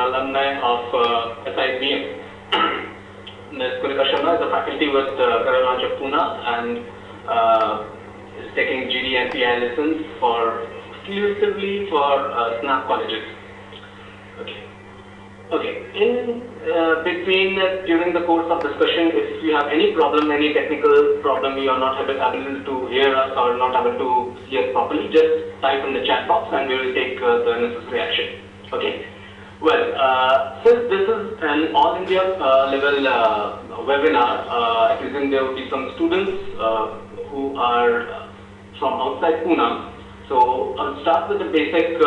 alumni of SIBM. Ms. Kulika Sharma is a faculty with Career Launch of Pune and is taking GD and PI lessons exclusively for SNAP colleges. Okay. In between, during the course of discussion, if you have any problem, any technical problem, you are not able to hear us or not able to see us properly, just type in the chat box and we will take the necessary action. Okay. Well, since this is an all India level webinar, I presume there will be some students who are from outside Pune. So I'll start with the basic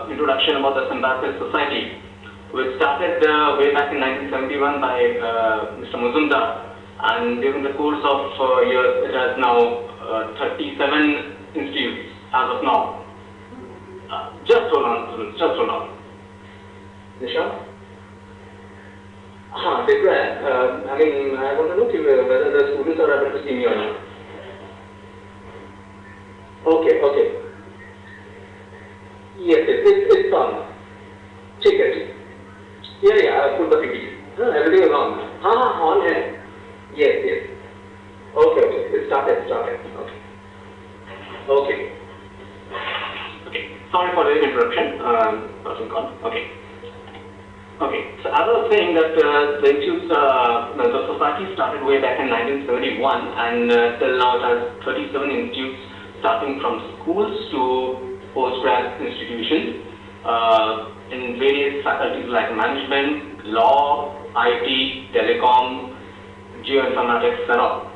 introduction about the Symbiosis Society, which started way back in 1971 by Mr. Muzumdar, and during the course of years, it has now 37 institutes as of now. Just hold on, students, just hold on. Nisha? Declare. I mean, I want to know whether the students are able to see me or not. Okay. Yes, it's on. Check it. Yeah, I put the PPT. Everything is on. On है. Yes. Okay. It started. Okay. Sorry for the interruption. Person call. Okay. So as I was saying that the institutes, the society started way back in 1971, and till now it has 37 institutes, starting from schools to postgrad institutions. In various faculties like management, law, IT, telecom, geoinformatics, and all.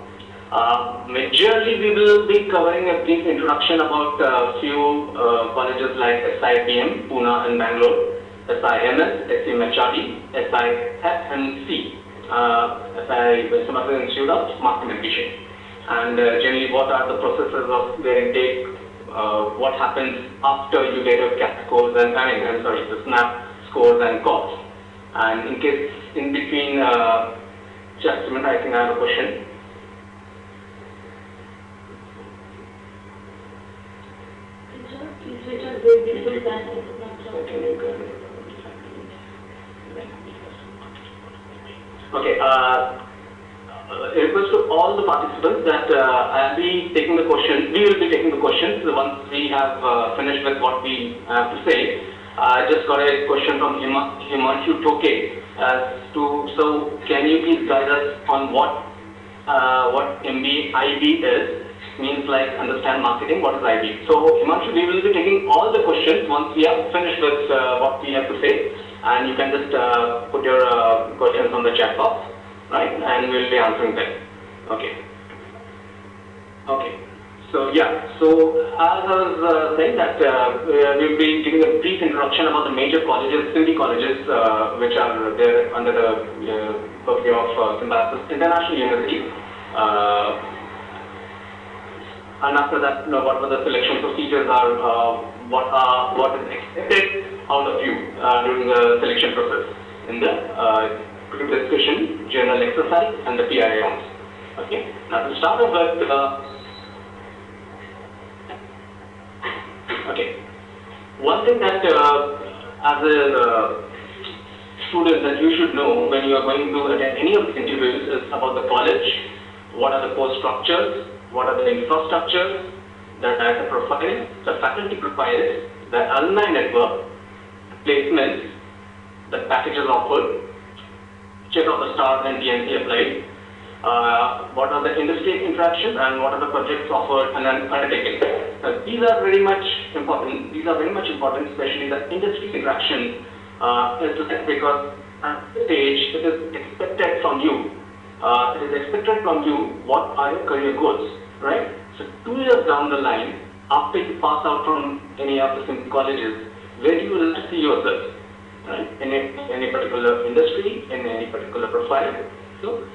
Majorly, we will be covering a brief introduction about a few colleges like SIBM, Pune and Bangalore, SIMS, SMHRD, SIFMC, Symbiosis Institute of Mass Communication, and generally what are the processes of their intake, what happens after you get your CAT scores and the SNAP scores and calls. And in case in between, just a minute, I think I have a question. Okay. It request to all the participants that I'll be taking the questions. We will be taking the questions once we have finished with what we have to say. I just got a question from Himanshu Toke as to, so can you please guide us on what IB is? Means like understand marketing. What is IB? So Himanshu, we will be taking all the questions once we are finished with what we have to say, and you can just put your questions on the chat box. Right, and we'll be answering them. Okay. So as I was saying that we'll be giving a brief introduction about the major colleges, Sindhi colleges, which are there under the purview of Symbiosis International University. And after that, what the selection procedures are, what is expected out of you during the selection process in the group discussion, journal exercise, and the PI rounds. Okay. Now to start off with, one thing that as a student that you should know when you are going to attend any of the interviews is about the college. What are the course structures? What are the infrastructures? The director profile, the faculty profiles, the alumni network, placements, the packages offered. Check out the stars and DNC applied. What are the industry interactions and what are the projects offered and undertaken. These are very much important. Especially the industry interaction because at this stage it is expected from you. What are your career goals, right? So 2 years down the line, after you pass out from any of the Sindhi colleges, where do you like to see yourself? Right? In any particular industry, in any particular profile. So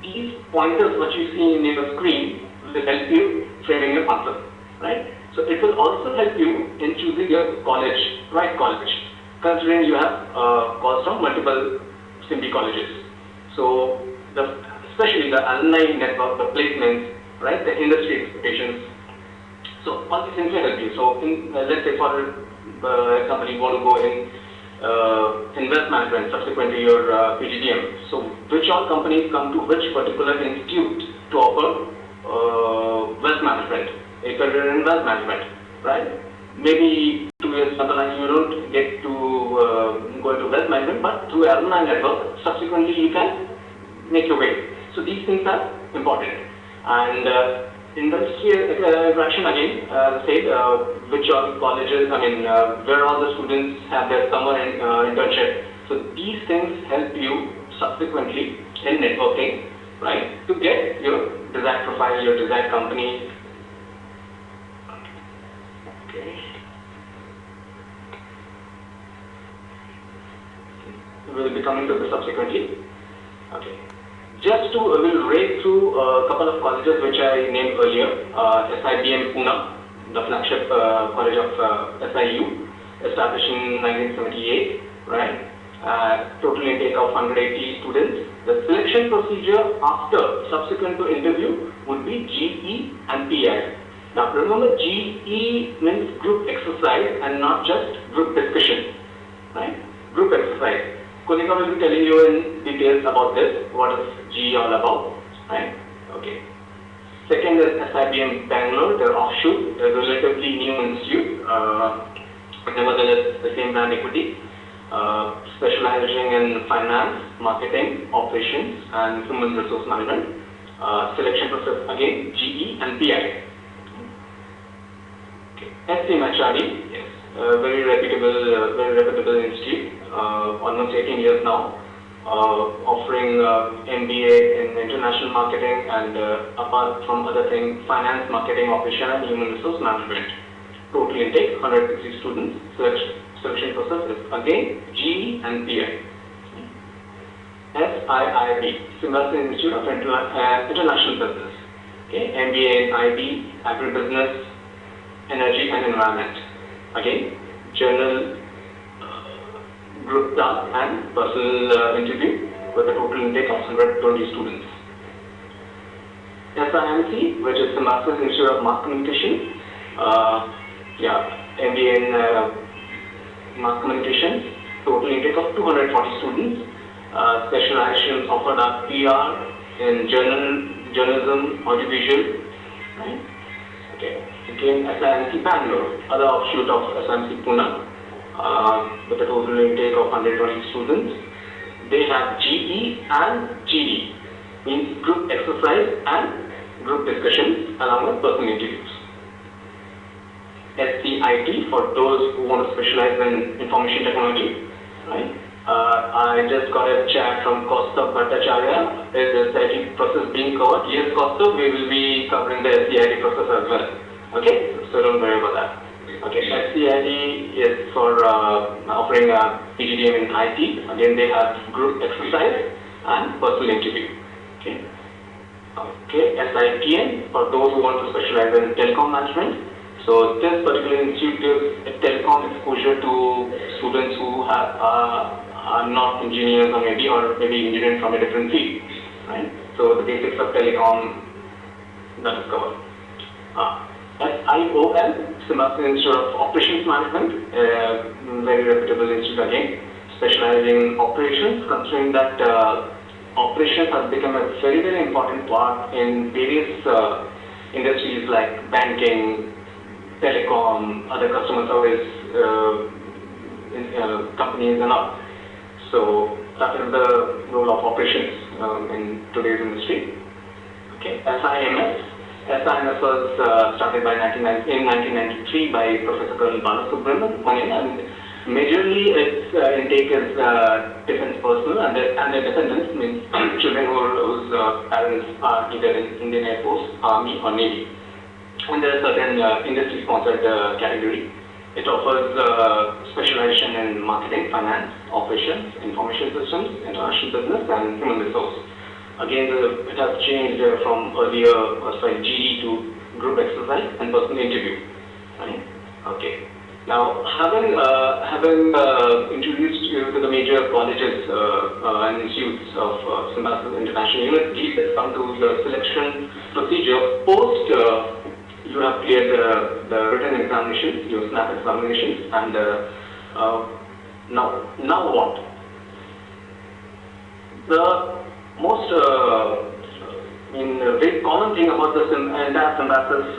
these pointers what you see in your screen will help you framing your answer. Right? So it will also help you in choosing your college, right college, considering you have calls from multiple Sindhi colleges. So especially the alumni network, the placements, right, the industry expectations. So all these things will help you. So let's say for example, you want to go in invest management subsequent to your PGDM. So which all companies come to which particular institute to offer wealth management, a career in wealth management, right? Maybe 2 years down the line you don't get to go into wealth management, but through alumni network, subsequently you can make your way. So these things are important. And industry interaction again, as I said, which all colleges, where all the students have their summer internship. So these things help you subsequently in networking, right, to get your desired profile, your desired company. Okay. We'll be coming to this subsequently. Okay. Just to, we'll rate through a couple of colleges which I named earlier. SIBM Pune, the flagship college of SIU, established in 1978, right? Total intake of 180 students. The selection procedure after, subsequent to interview, would be GE and PI. Now remember, GE means group exercise and not just group discussion, right? Group exercise. Konika will be telling you in details about this, what is GE all about, right? Okay. Second is SIBM Bangalore, their offshoot, a relatively new institute, nevertheless the same brand equity, specializing in finance, marketing, operations, and human resource management. Selection process again, GE and PI. Okay. SCMHRD, yes, very reputable institute. Almost 18 years now, offering MBA in international marketing and apart from other things, finance, marketing, operation and human resource management. Total intake 160 students. Selection process is again GE and PI. SIIB, Symbiosis Institute of International Business. Okay, MBA in IB, Agribusiness, Energy and Environment. Again, journal, group task and personal interview with a total intake of 120 students. SIMC, which is Symbiosis Institute of Mass Communication, MBA in Mass Communication, total intake of 240 students. Specializations offered are PR in journalism, audiovisual, right? Okay. Again, SIMC Bangalore, other offshoot of SIMC Pune. With a total intake of 120 students. They have GE and GD, means group exercise and group discussions along with personal interviews. SCIT, for those who want to specialize in information technology, right? I just got a chat from Kaustav Bhattacharya. Is the SCIT process being covered? Yes, Kaustav, we will be covering the SCIT process as well. Okay, so don't worry about that. Okay, SCIT is for offering a PGDM in IT. Again, they have group exercise and personal interview. Okay. Okay, SITN for those who want to specialize in telecom management. So this particular institute gives a telecom exposure to students who are not engineers or maybe engineering from a different field. Right. So the basics of telecom, that is covered. SIOM, Symbiosis Institute of Operations Management, very reputable institute again, specializing in operations, considering that operations has become a very important part in various industries like banking, telecom, other customer service companies and all. So that is the role of operations in today's industry. Okay, SIMS was started in 1993 by Professor Colonel Balasubramanian, and majorly its intake is defense personnel, and their dependents means children whose parents are either in Indian Air Force, Army or Navy. And there is certain industry-sponsored category. It offers specialization in marketing, finance, operations, information systems, international business, and human resource. Again, it has changed from earlier GD to group exercise and personal interview. Right? Okay. Now, having introduced you to the major colleges and institutes of Symbiosis International University, let's come to the selection procedure. Post you have cleared the written examinations, your SNAP examinations, and Now what? The most very common thing about the entire Symbiosis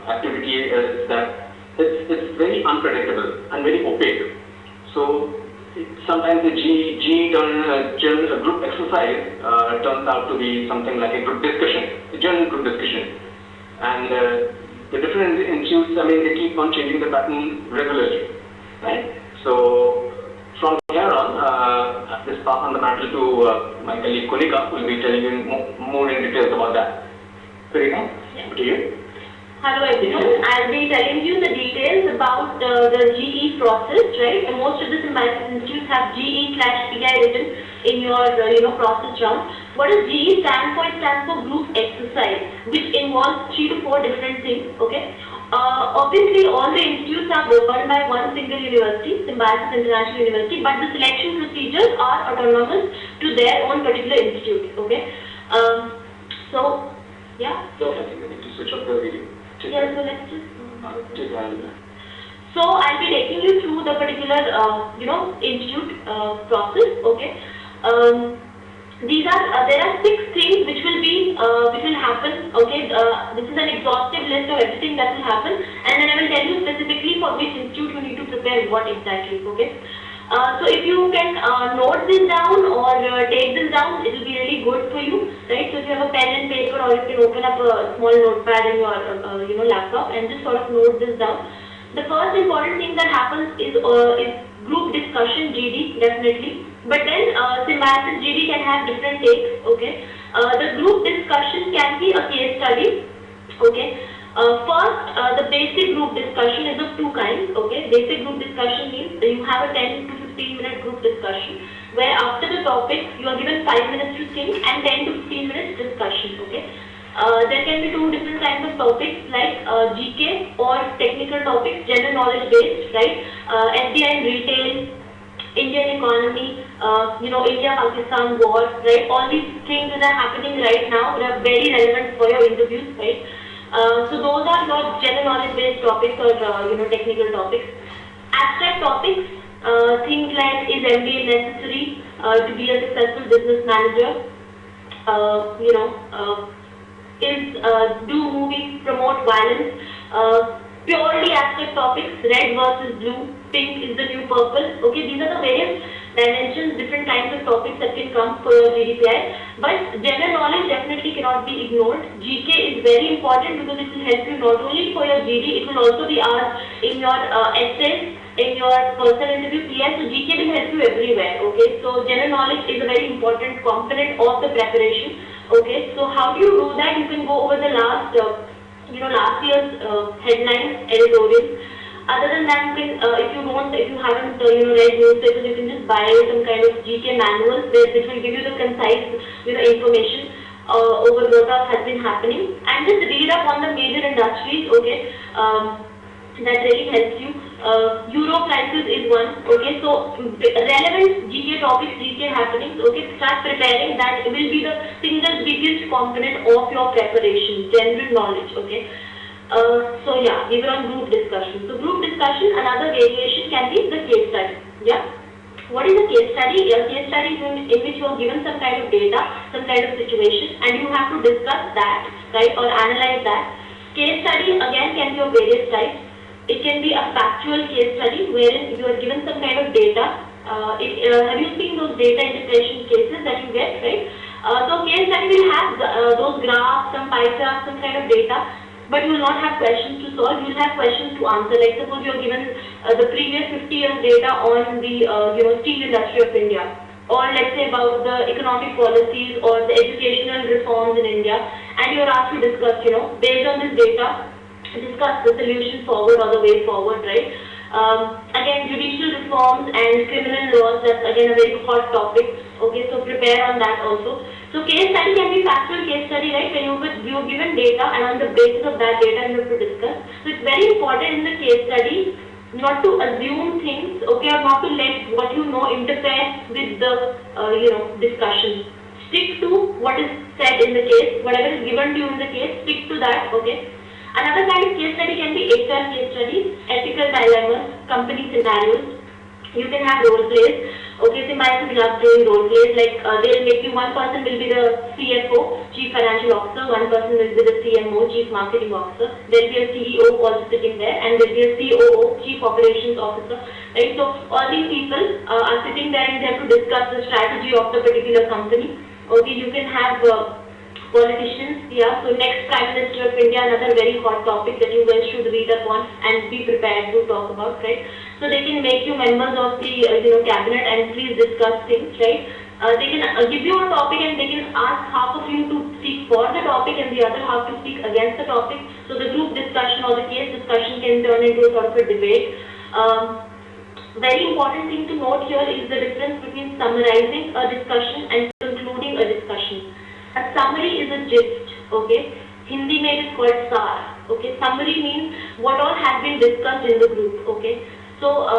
activity is that it's very unpredictable and very opaque. So sometimes the group exercise turns out to be something like a group discussion, a general group discussion. And the different institutes, they keep on changing the pattern regularly, right? So from here on, I just pass on the mantle to my colleague Kunika, who will be telling you more in details about that. Kunika, over to you. Hello everyone, I'll be telling you the details about the GE process, right? Most of the Symbiosis institutes have GE/PI written in your process round. What does GE stand for? It stands for group exercise, which involves 3 to 4 different things, okay? Obviously, all the institutes are governed by one single university, Symbiosis International University, but the selection procedures are autonomous to their own particular institute, okay? Yeah? So I think we need to switch off the video. Yeah, so let's just... So I'll be taking you through the particular, institute process, okay? There are 6 things which will happen, okay? This is an exhaustive list of everything that will happen, and then I will tell you specifically for which institute you need to prepare what exactly, okay? So if you can note this down or take this down, it will be really good for you, right? So if you have a pen and paper, or you can open up a small notepad in your laptop and just sort of note this down. The first important thing that happens is group discussion, GD, definitely. But then Symbiosis GD can have different takes, okay? The group discussion can be a case study, okay? First, the basic group discussion is of 2 kinds, okay? Basic group discussion means you have a 10 to 15 minute group discussion, where after the topic, you are given 5 minutes to think and 10 to 15 minutes discussion, okay? There can be 2 different kinds of topics like GK or technical topics, general knowledge based, right? FDI and retail, Indian economy, India-Pakistan war, right? All these things that are happening right now, they are very relevant for your interviews, right? So those are your general knowledge-based topics or technical topics. Abstract topics, things like is MBA necessary to be a successful business manager? Do movies promote violence? Purely abstract topics, red versus blue, pink is the new purple. Okay, these are the various dimensions, different kinds of topics that can come for your GDPI. But general knowledge definitely cannot be ignored. GK is very important because it will help you not only for your GD, it will also be asked in your essays, in your personal interview PI. So GK will help you everywhere. Okay, so general knowledge is a very important component of the preparation. Okay, so how do you do that? You can go over the last year's headlines, editorials. Other than that, if you haven't read newspapers, you can just buy some kind of GK manuals which will give you the concise information over what has been happening, and just read up on the major industries. Okay, that really helps you. Euro crisis is one. Okay, so relevant GK topics, GK happenings. Okay, start preparing. That will be the single biggest component of your preparation, general knowledge. Okay. So yeah, we were on group discussion. So group discussion, another variation can be the case study. Yeah. What is a case study? A case study is in which you are given some kind of data, some kind of situation, and you have to discuss that, right, or analyze that. Case study again can be of various types. It can be a factual case study wherein you are given some kind of data. Have you seen those data integration cases that you get, right? So case study will have those graphs, some pie charts, some kind of data, but you will not have questions to solve. You will have questions to answer. Like suppose you are given the previous 50 years data on the steel industry of India, or let's say about the economic policies or the educational reforms in India, and you are asked to discuss, based on this data, discuss the solution forward or the way forward, right? Again, judicial reforms and criminal laws, that's again a very hot topic. Okay, so prepare on that also. So case study can be factual case study, right? When you are given data and on the basis of that data you have to discuss. So it's very important in the case study not to assume things, okay, or not to let what you know interfere with the discussion. Stick to what is said in the case, whatever is given to you in the case, stick to that, okay? Another kind of case study can be HR case studies, ethical dilemmas, company scenarios. You can have role plays. Okay, Symbiosis loves doing role plays. Like they'll make you, one person will be the CFO, Chief Financial Officer, one person will be the CMO, Chief Marketing Officer. There'll be a CEO also sitting there, and there'll be a COO, Chief Operations Officer. Right. So all these people are sitting there and they have to discuss the strategy of the particular company. Okay, you can have politicians, yeah. So next Prime Minister of India, another very hot topic that you guys should read upon and be prepared to talk about, right? So they can make you members of the cabinet and please discuss things, right? They can give you a topic and they can ask half of you to speak for the topic and the other half to speak against the topic. So the group discussion or the case discussion can turn into a sort of a debate. Very important thing to note here is the difference between summarizing a discussion and concluding a discussion. A summary is a gist, okay? Hindi mein it is called SAR, okay? Summary means what all has been discussed in the group, okay? So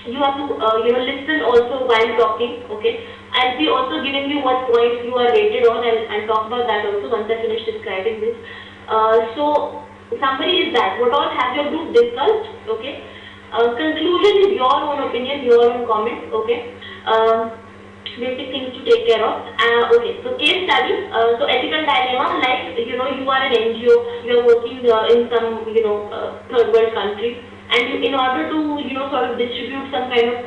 you have to listen also while talking, okay? I'll be also giving you what points you are rated on, and I'll talk about that also once I finish describing this. So summary is that what all have your group discussed, okay? Conclusion is your own opinion, your own comment, okay? Basic things to take care of. Okay, so case study. So ethical dilemma, like you are an NGO, you are working in some third world country, and in order to sort of distribute some kind of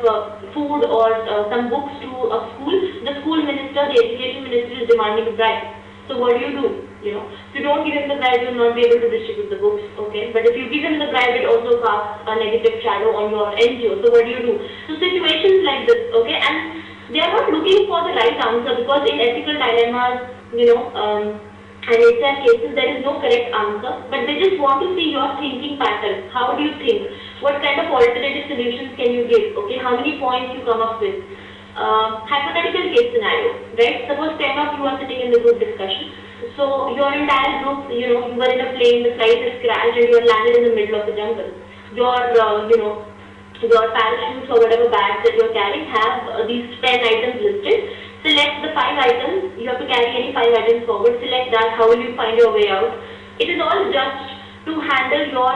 food or some books to a school, the school minister, the education minister is demanding a bribe. So what do? If you don't give him the bribe, you will not be able to distribute the books, okay? But if you give him the bribe, it also casts a negative shadow on your NGO. So what do? So situations like this, okay? And they are not looking for the right answer, because in ethical dilemmas, and HR cases, there is no correct answer, but they just want to see your thinking pattern. How do you think? What kind of alternative solutions can you give? Okay, how many points you come up with? Hypothetical case scenario, right? Suppose 10 of you are sitting in the group discussion. So your entire group, you were in a plane, the flight has crashed, and you are landed in the middle of the jungle. Your parachutes or whatever bags that you're carrying have these 10 items listed. Select the 5 items. You have to carry any 5 items forward. Select that. How will you find your way out? It is all just to handle your,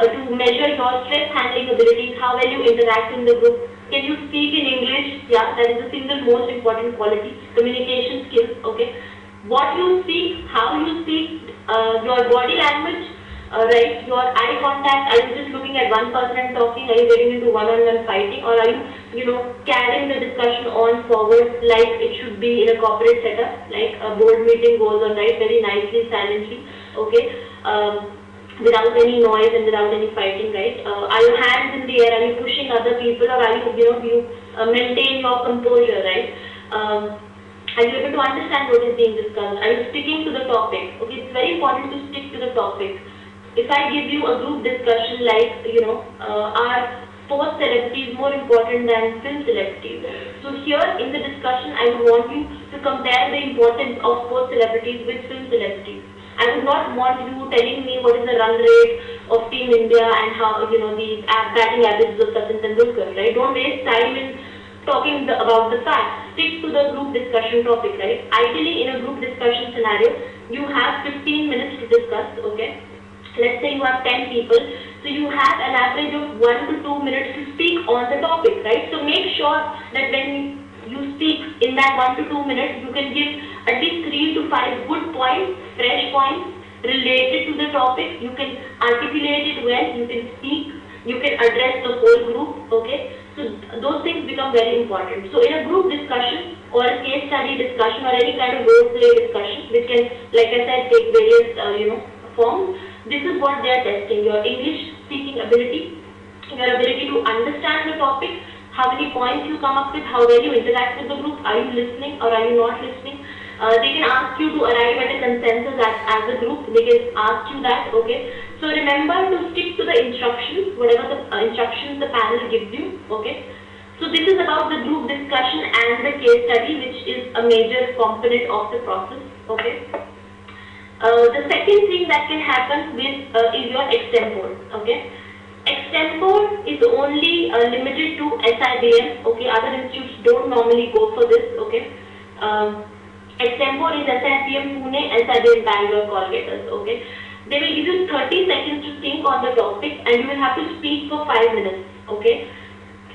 to measure your stress handling abilities, how well you interact in the group. Can you speak in English? Yeah, that is the single most important quality. Communication skills, okay. What you speak, how you speak, your body language, right, your eye contact. Are you just looking at one person and talking? Are you getting into one-on-one fighting? Or are you, carrying the discussion on forward like it should be in a corporate setup, like a board meeting goes on, right, very nicely, silently, okay. Without any noise and without any fighting, right? Are your hands in the air? Are you pushing other people, or are you, do you maintain your composure, right? Are you able to understand what is being discussed? Are you sticking to the topic? Okay, it's very important to stick to the topic. If I give you a group discussion like, are sports celebrities more important than film celebrities? So here in the discussion, I would want you to compare the importance of sports celebrities with film celebrities. I would not want you telling me what is the run rate of Team India and how, the batting averages of Sachin Tendulkar, right? Don't waste time in talking about the facts. Stick to the group discussion topic, right? Ideally, in a group discussion scenario, you have 15 minutes to discuss, okay? Let's say you have 10 people, so you have an average of 1 to 2 minutes to speak on the topic, right? So make sure that when you speak in that 1 to 2 minutes, you can give at least 3 to 5 good points, fresh points related to the topic. You can articulate it well, you can speak, you can address the whole group, okay? So those things become very important. So in a group discussion or a case study discussion or any kind of role play discussion, which can, like I said, take various forms, this is what they are testing: your English speaking ability, your ability to understand the topic, how many points you come up with, how well you interact with the group, are you listening or are you not listening. They can ask you to arrive at a consensus as a group. They can ask you that, okay. So remember to stick to the instructions, whatever the instructions the panel gives you, okay. So this is about the group discussion and the case study, which is a major component of the process, okay. The second thing that can happen with is your extempore, okay. Extempore is only limited to SIBM, okay. Other institutes don't normally go for this, okay. Extempore is SIBM Pune, SIBM Bangalore Colleges, okay. They will give you 30 seconds to think on the topic and you will have to speak for 5 minutes, okay.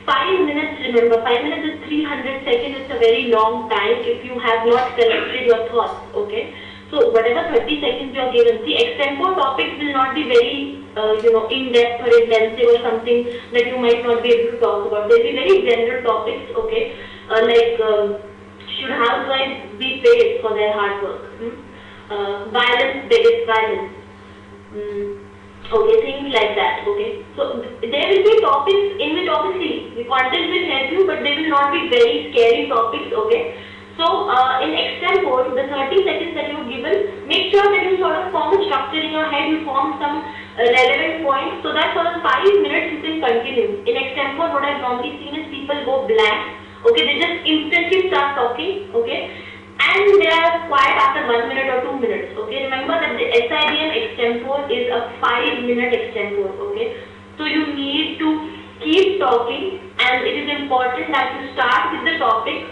5 minutes, remember, 5 minutes is 300 seconds, it's a very long time if you have not collected your thoughts, okay? So whatever 30 seconds you are given, see, extempore topics will not be very, in-depth or intensive or something that you might not be able to talk about. They'll be very general topics, okay? Should housewives be paid for their hard work? Violence, biggest violence. Okay, things like that, okay. So there will be topics in which obviously the content will help you, but they will not be very scary topics, okay. So in extempore, the 30 seconds that you are given, make sure that you sort of form a structure in your head, you form some relevant points, so that for the 5 minutes you can continue. In extempore, what I've normally seen is people go blank, okay, they just instantly start talking, okay. And they are quiet after 1 minute or 2 minutes, okay. Remember that the SIBM extempore is a 5-minute extempore, okay. So you need to keep talking, and it is important that you start with the topic,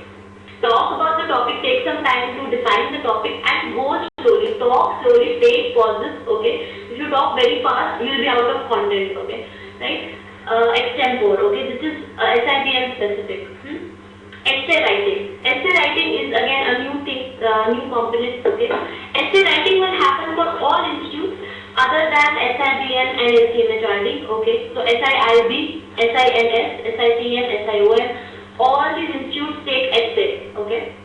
talk about the topic, take some time to define the topic, and go slowly, talk slowly, take pauses, okay. If you talk very fast, you will be out of content, okay, right. Extempore, okay, this is SIBM specific. Essay writing. Essay writing is again a new thing, new component. Okay. Essay writing will happen for all institutes other than SIBM and SCMHRD. Okay. So SIIB, SINS, SITM, SIOM, all these institutes take essay. Okay.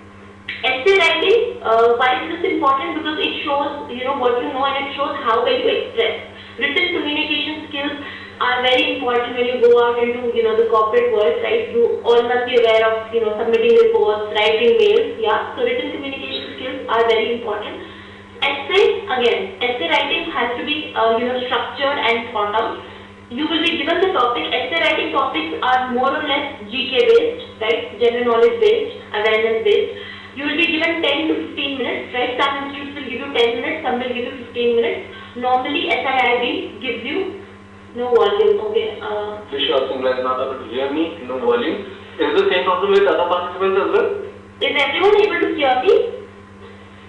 Essay writing, why is this important? Because it shows what you know, and it shows how well you express. Written communication skills are very important when you go out into the corporate world, right? You all must be aware of submitting reports, writing mails, yeah. So written communication skills are very important. Essay, again, essay writing has to be structured and thought out. You will be given the topic. Essay writing topics are more or less GK based, right? General knowledge based, awareness based. You will be given 10 to 15 minutes, right? Some institutes will give you 10 minutes, some will give you 15 minutes. Normally, SIIB gives you no volume, okay. Vishwa Singla is not able to hear me, no volume. Is the same problem with other participants as well? Is everyone able to hear me?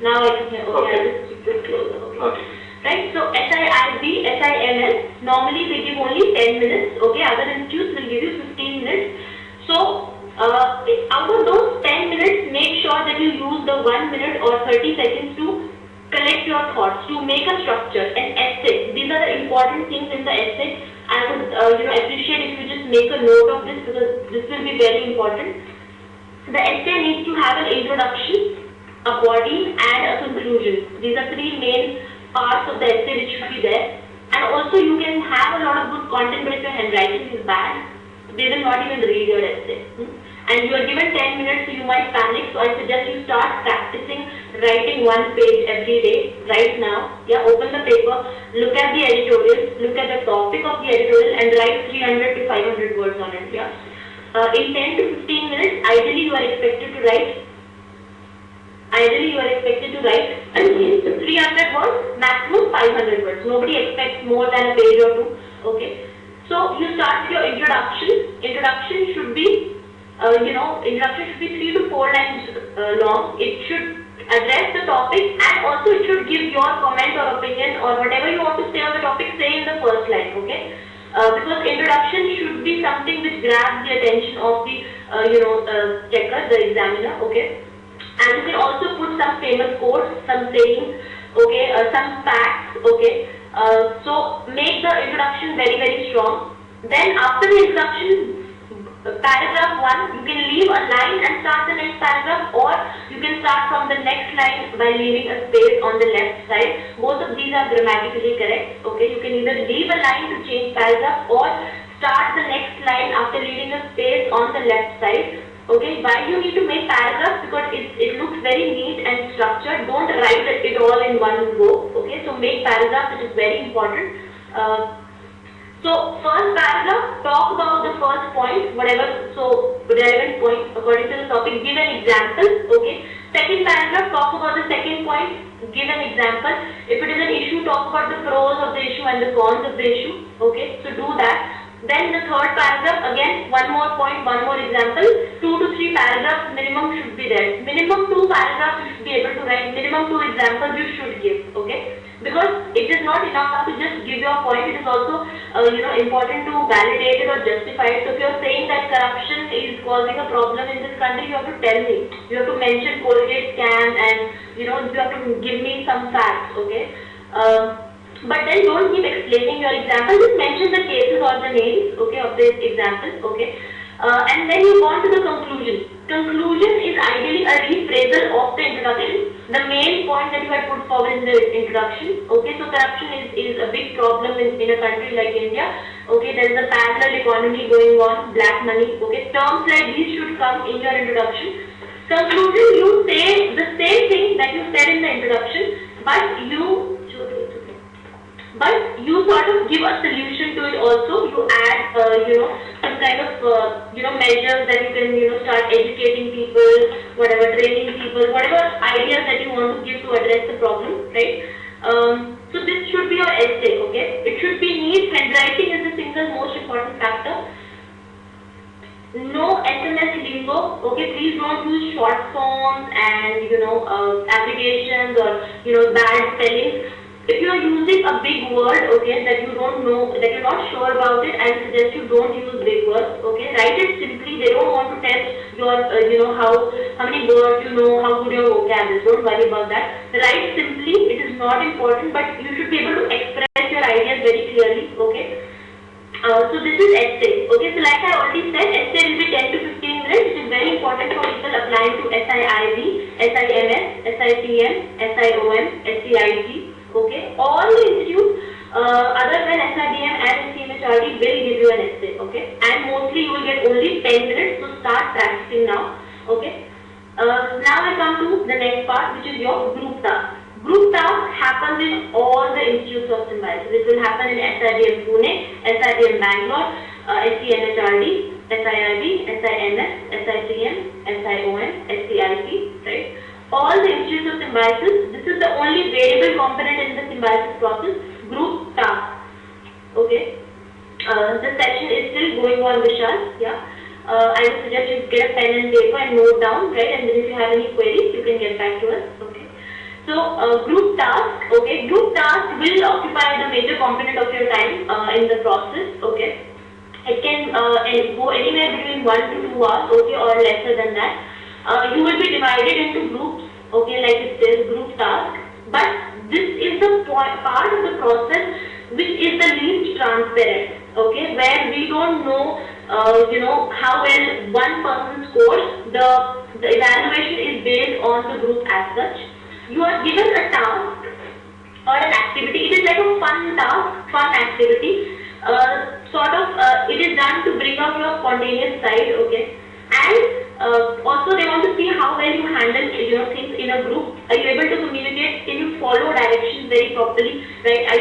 Now I can hear, okay, okay. I'll just keep this closer, okay. Okay. Right, so SIIB, SIML, normally they give only 10 minutes, okay, other institutes will give you 15 minutes. So, out of those 10 minutes, make sure that you use the 1 minute or 30 seconds to collect your thoughts, to make a structure, an essay. These are the important things in the essay. I would appreciate if you just make a note of this, because this will be very important. The essay needs to have an introduction, a body, and a conclusion. These are three main parts of the essay which should be there. And also you can have a lot of good content, but if your handwriting is bad, they will not even read your essay. And you are given 10 minutes, so you might panic. So I suggest you start practicing writing 1 page every day, right now. Yeah, open the paper, look at the editorial, look at the topic of the editorial, and write 300 to 500 words on it. Yeah. In 10 to 15 minutes, ideally you are expected to write. At least 300 words, maximum 500 words. Nobody expects more than a page or two. Okay. So you start with your introduction. Introduction should be 3 to 4 lines long. It should address the topic, and also it should give your comment or opinion or whatever you want to say on the topic, say in the first line, okay? Because introduction should be something which grabs the attention of the checker, the examiner, okay? And you can also put some famous quotes, some sayings, okay, some facts, okay? So make the introduction very, very strong. Then after the introduction, paragraph 1, you can leave a line and start the next paragraph, or you can start from the next line by leaving a space on the left side. Both of these are grammatically correct. Okay, you can either leave a line to change paragraph or start the next line after leaving a space on the left side. Okay, why you need to make paragraphs? Because it looks very neat and structured. Don't write it all in one go. Okay, so make paragraphs, it is very important. So first paragraph, talk about the first point, whatever, so relevant point according to the topic, give an example, okay. Second paragraph, talk about the second point, give an example. If it is an issue, talk about the pros of the issue and the cons of the issue, okay, so do that. Then the third paragraph, again, one more point, one more example, 2 to 3 paragraphs minimum should be there. Minimum 2 paragraphs you should be able to write, minimum 2 examples you should give, okay. Because it is not enough to just give your point, it is also important to validate it or justify it. So if you are saying that corruption is causing a problem in this country, you have to tell me. You have to mention Colgate scam, and you have to give me some facts, okay? But then don't keep explaining your example, just mention the cases or the names, okay, of this example, okay? And then you go on to the conclusion. Conclusion is ideally a rephrasal of the introduction. The main point that you had put forward in the introduction. Okay, so corruption is a big problem in a country like India. Okay, there is a parallel economy going on, black money. Okay, terms like these should come in your introduction. Conclusion, you say the same thing that you said in the introduction, but you sort of give a solution to it also. You add, some kind of, measures that you can, start educating people, whatever, training people, whatever ideas that you want to give to address the problem, right? So this should be your essay, okay? It should be neat. Handwriting is the single most important factor. No SMS lingo, okay? Please don't use short forms and, abbreviations or, bad spellings. If you are using a big word, okay, that you don't know, that you're not sure about it, I suggest you don't use big words, okay? Write it simply. They don't want to test your, how many words you know, how good your vocab is. Don't worry about that. Write simply. It is not important, but you should be able to express your ideas very clearly, okay? So this is essay, okay? So like I already said, essay will be 10 to 15 minutes. It is very important for people applying to SIIB, SIMS, SIPM, SIOM, SCIG. Okay, all the institutes other than SIBM and CMHRD will give you an essay, okay, and mostly you will get only 10 minutes, so start practicing now, okay. Now I come to the next part, which is your group task. Group task happens in all the institutes of Symbiosis. It will happen in SIBM Pune, SIBM Bangalore, SCMHRD, SIIB, SIMS, SIPM, SIOM, SCIP, right? All the institutes of Symbiosis, this is the only variable component in the Symbiosis process, group task. Okay. The session is still going on, Vishal. Yeah. I would suggest you get a pen and paper and note down, right? And then if you have any queries, you can get back to us. Okay. So, group task. Okay. Group task will occupy the major component of your time in the process. Okay. It can go anywhere between 1 to 2 hours. Okay, or lesser than that. You will be divided into groups, okay, like it says group task, but this is the part of the process which is the least transparent, okay, where we don't know, how well one person scores. The evaluation is based on the group as such. You are given a task or an activity. It is like a fun task, fun activity. It is done to bring out your spontaneous side, okay, and also they want to see how well you handle things in a group. Are you able to communicate? Can you follow directions very properly, right? Are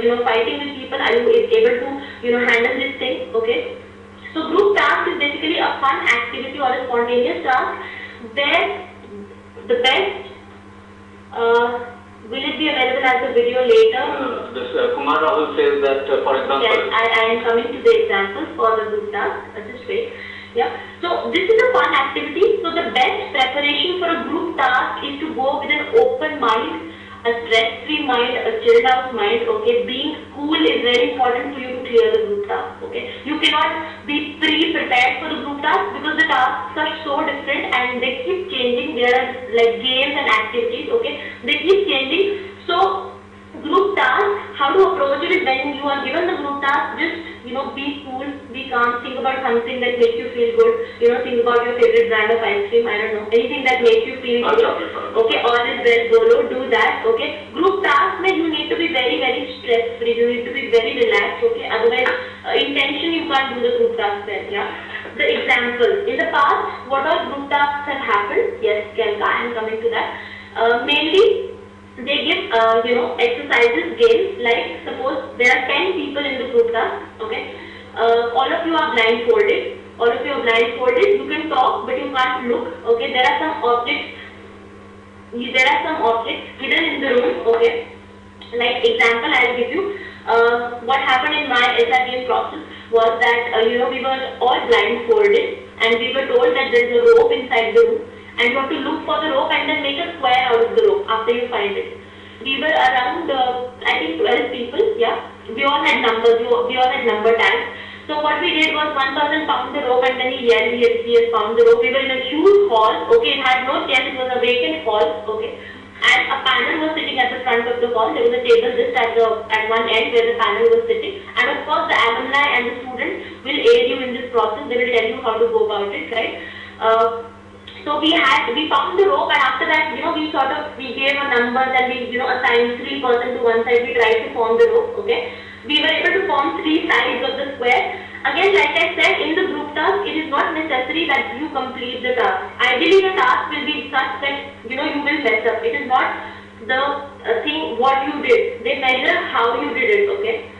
you fighting with people? Are you able to handle this thing? Okay, so group task is basically a fun activity or a spontaneous task where the best will it be available as a video later? Kumar Rahul says that, for example... Yes, I am coming to the example for the group task. Just wait. Yeah. So this is a fun activity. So the best preparation for a group task is to go with an open mind, a stress-free mind, a chilled-out mind. Okay. Being cool is very important for you to clear the group task. Okay. You cannot be pre-prepared for the group task because the tasks are so different and they keep changing. There are like games and activities. Okay. They keep changing. So group task, how to approach it is when you are given the group task, just be cool, be calm, think about something that makes you feel good, think about your favorite brand of ice cream, I don't know, anything that makes you feel good, okay, all is well, Bolo, do that, okay. Group task, you need to be very, very stress-free, you need to be very relaxed, okay, otherwise, intention you can't do the group task well, yeah. The example, in the past, what all group tasks have happened? Yes, Kelka, I am coming to that. Mainly, they give, exercises, games, like suppose there are 10 people in the group task, okay, all of you are blindfolded, you can talk but you can't look, okay, there are some objects hidden in the room, okay, like example I'll give you, what happened in my SIBM process was that, we were all blindfolded and we were told that there is a rope inside the room. And you have to look for the rope and then make a square out of the rope after you find it. We were around, I think 12 people, yeah. We all had numbers, we all had number tags. So what we did was one person found the rope and then he yelled, he has found the rope. We were in a huge hall, okay, it had no chairs, it was a vacant hall, okay. And a panel was sitting at the front of the hall. There was a table just at one end where the panel was sitting. And of course the alumni and the students will aid you in this process. They will tell you how to go about it, right? So we found the rope, and after that, we gave a number, and we, assigned 3 persons to one side. We tried to form the rope, okay. We were able to form 3 sides of the square. Again, like I said, in the group task, it is not necessary that you complete the task. Ideally, the task will be such that, you will mess up. It is not the thing what you did. They measure how you did it, okay.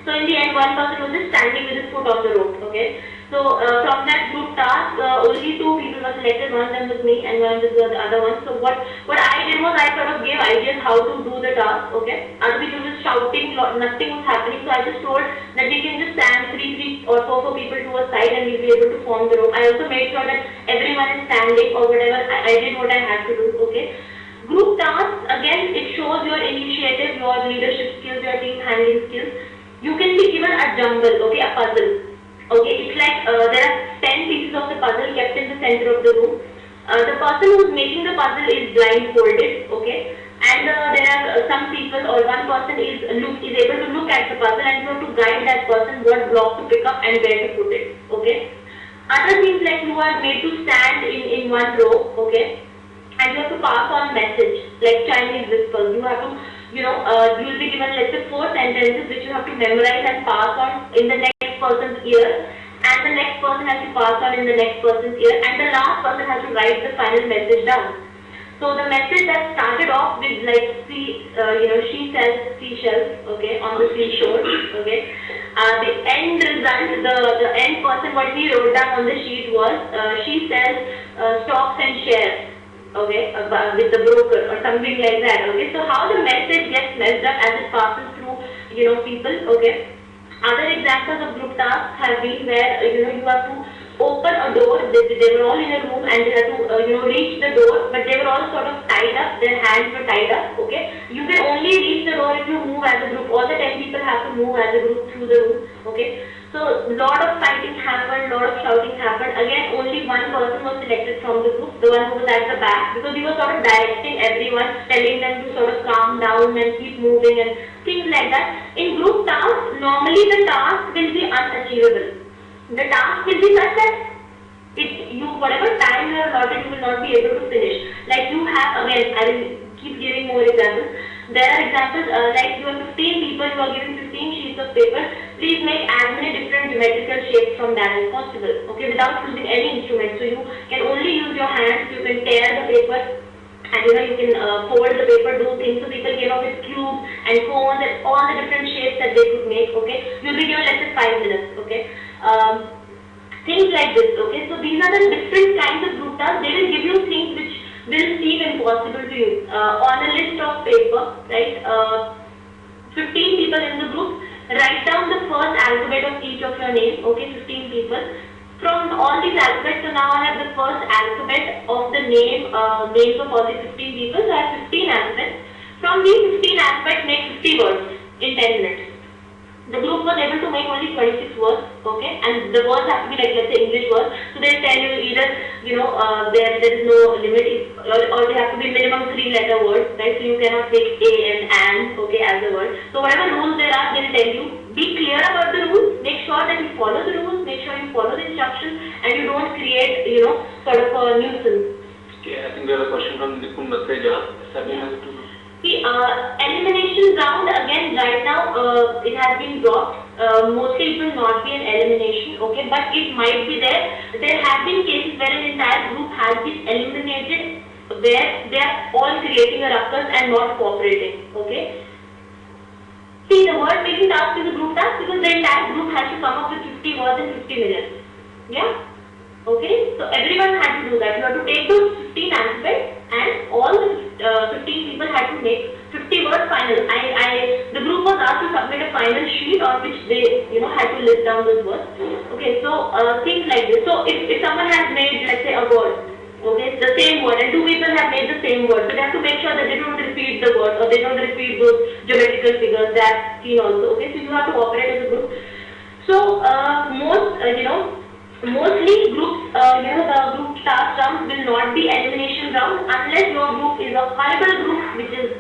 So in the end, one person was just standing with his foot on the rope, okay. So from that group task, only 2 people were selected. One of them was me and one of them was the other one. So what I did was I sort of gave ideas how to do the task, okay. Other people were shouting, nothing was happening. So I just told that we can just stand 3 or 4 people to a side and we'll be able to form the rope. I also made sure that everyone is standing or whatever. I did what I had to do, okay. Group tasks, again, it shows your initiative, your leadership skills, your team handling skills. You can be given a jumble, okay, a puzzle. Okay, it's like there are 10 pieces of the puzzle kept in the center of the room. The person who's making the puzzle is blindfolded, okay, and there are some people or one person is able to look at the puzzle and you have to guide that person what block to pick up and where to put it, okay. Other things like you are made to stand in one row, okay, and you have to pass on message like Chinese whispers. You have to, you will be given, let's say, 4 sentences which you have to memorize and pass on in the next person's ear, and the next person has to pass on in the next person's ear, and the last person has to write the final message down. So the message that started off with like she sells seashells, okay, on the seashore, okay. The end result, the end person, what he wrote down on the sheet was she sells stocks and shares, okay, with the broker or something like that, okay. So how the message gets messed up as it passes through, people, okay. Other examples of group tasks have been where, you have to open a door. They were all in a room and they had to, reach the door, but they were all sort of tied up, their hands were tied up, okay. You can only reach the door if you move as a group. All the 10 people have to move as a group through the room, okay. So, lot of fighting happened, lot of shouting happened. Again, only one person was selected from the group, the one who was at the back, because he was sort of directing everyone, telling them to sort of calm down and keep moving and things like that. In group tasks, normally the task will be unachievable. The task will be such that whatever time you have allotted, you will not be able to finish. Like you have, again, I will keep giving more examples. There are examples like you have 15 people, you are given 15 sheets of paper. Please make as many different geometrical shapes from that as possible, okay, without using any instrument. So you can only use your hands, you can tear the paper, and you can fold the paper, do things. So people came up with cubes and cones and all the different shapes that they could make, okay. You'll be given, let's say, 5 minutes, okay. Things like this, okay. So these are the different kinds of group tasks. They will give you things which will seem impossible to you. On a list of paper, right, 15 people in the group, write down the first alphabet of each of your name, okay, 15 people. From all these alphabets, so now I have the first alphabet of the names of all these 15 people, so I have 15 alphabets. From these 15 alphabets, make 50 words in 10 minutes. The group was able to make only 26 words, okay, and the words have to be like, let's say, English words. So they'll tell you either, there is no limit, or they have to be minimum 3-letter words, right? So you cannot take a and, okay, as a word. So whatever rules there are, they'll tell you. Be clear about the rules. Make sure that you follow the rules. Make sure you follow the instructions, and you don't create, sort of a nuisance. Okay, I think we have a question from Nipun Matreja. See, elimination round, again, right now, it has been dropped. Mostly it will not be an elimination, okay, but it might be there. There have been cases where an entire group has been eliminated, where they are all creating a ruckus and not cooperating, okay. See, the word making task is a group task because the entire group has to come up with 50 words in 50 minutes, yeah. Okay, so everyone had to do that. You have to take those 15 alphabets and all the 15 people had to make 50 words final. The group was asked to submit a final sheet on which they, had to list down those words. Okay, so things like this. So if someone has made, let's say, a word, Okay, the same word, and two people have made the same word, so they have to make sure that they don't repeat the word or they don't repeat those geometrical figures. That's seen also. Okay, so you have to operate as a group. So mostly groups, the group task rounds will not be elimination rounds unless your group is a horrible group which is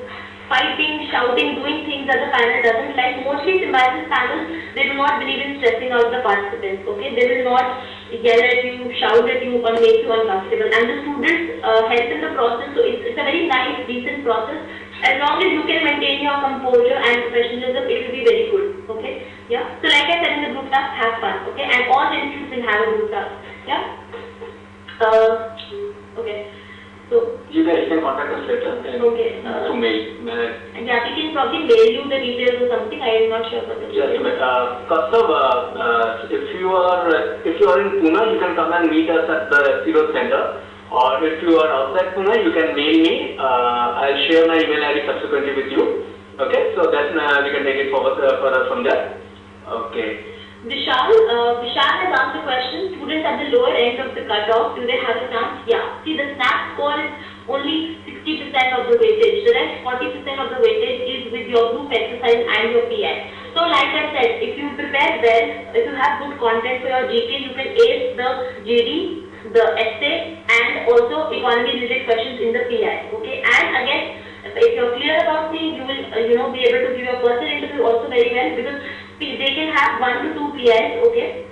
fighting, shouting, doing things that the panel doesn't like. Mostly Symbiosis panels, they do not believe in stressing out the participants. Okay, they will not yell at you, shout at you, or make you uncomfortable. And the students help in the process, so it's a very nice, decent process. As long as you can maintain your composure and professionalism, it will be very good. Okay, yeah. So like I said in the group task, have fun. Okay, and all the institutes will have a group task. Yeah. Okay. So you guys can contact us later. Okay. Through mail. Yeah, we can probably mail you the details or something. I am not sure about the details. Yes, Kaustav, if you are in Pune, you can come and meet us at the Zero Center. Or if you are outside Pune, you can mail me. I'll share my email ID subsequently with you. Okay, so then we can take it forward further from there. Okay. Vishal has asked the question, students at the lower end of the cutoff, do they have a chance? Yeah. See, the snap score is only 60% of the weightage. The rest 40% of the weightage is with your group exercise and your PI. So like I said, if you prepare well, if you have good content for your GK, you can ace the JD, the essay, and also economy related questions in the PI. Okay, and again, if you're clear about things, you will be able to give your personal interview also very well, because they can have 1 to 2 PIs. Okay,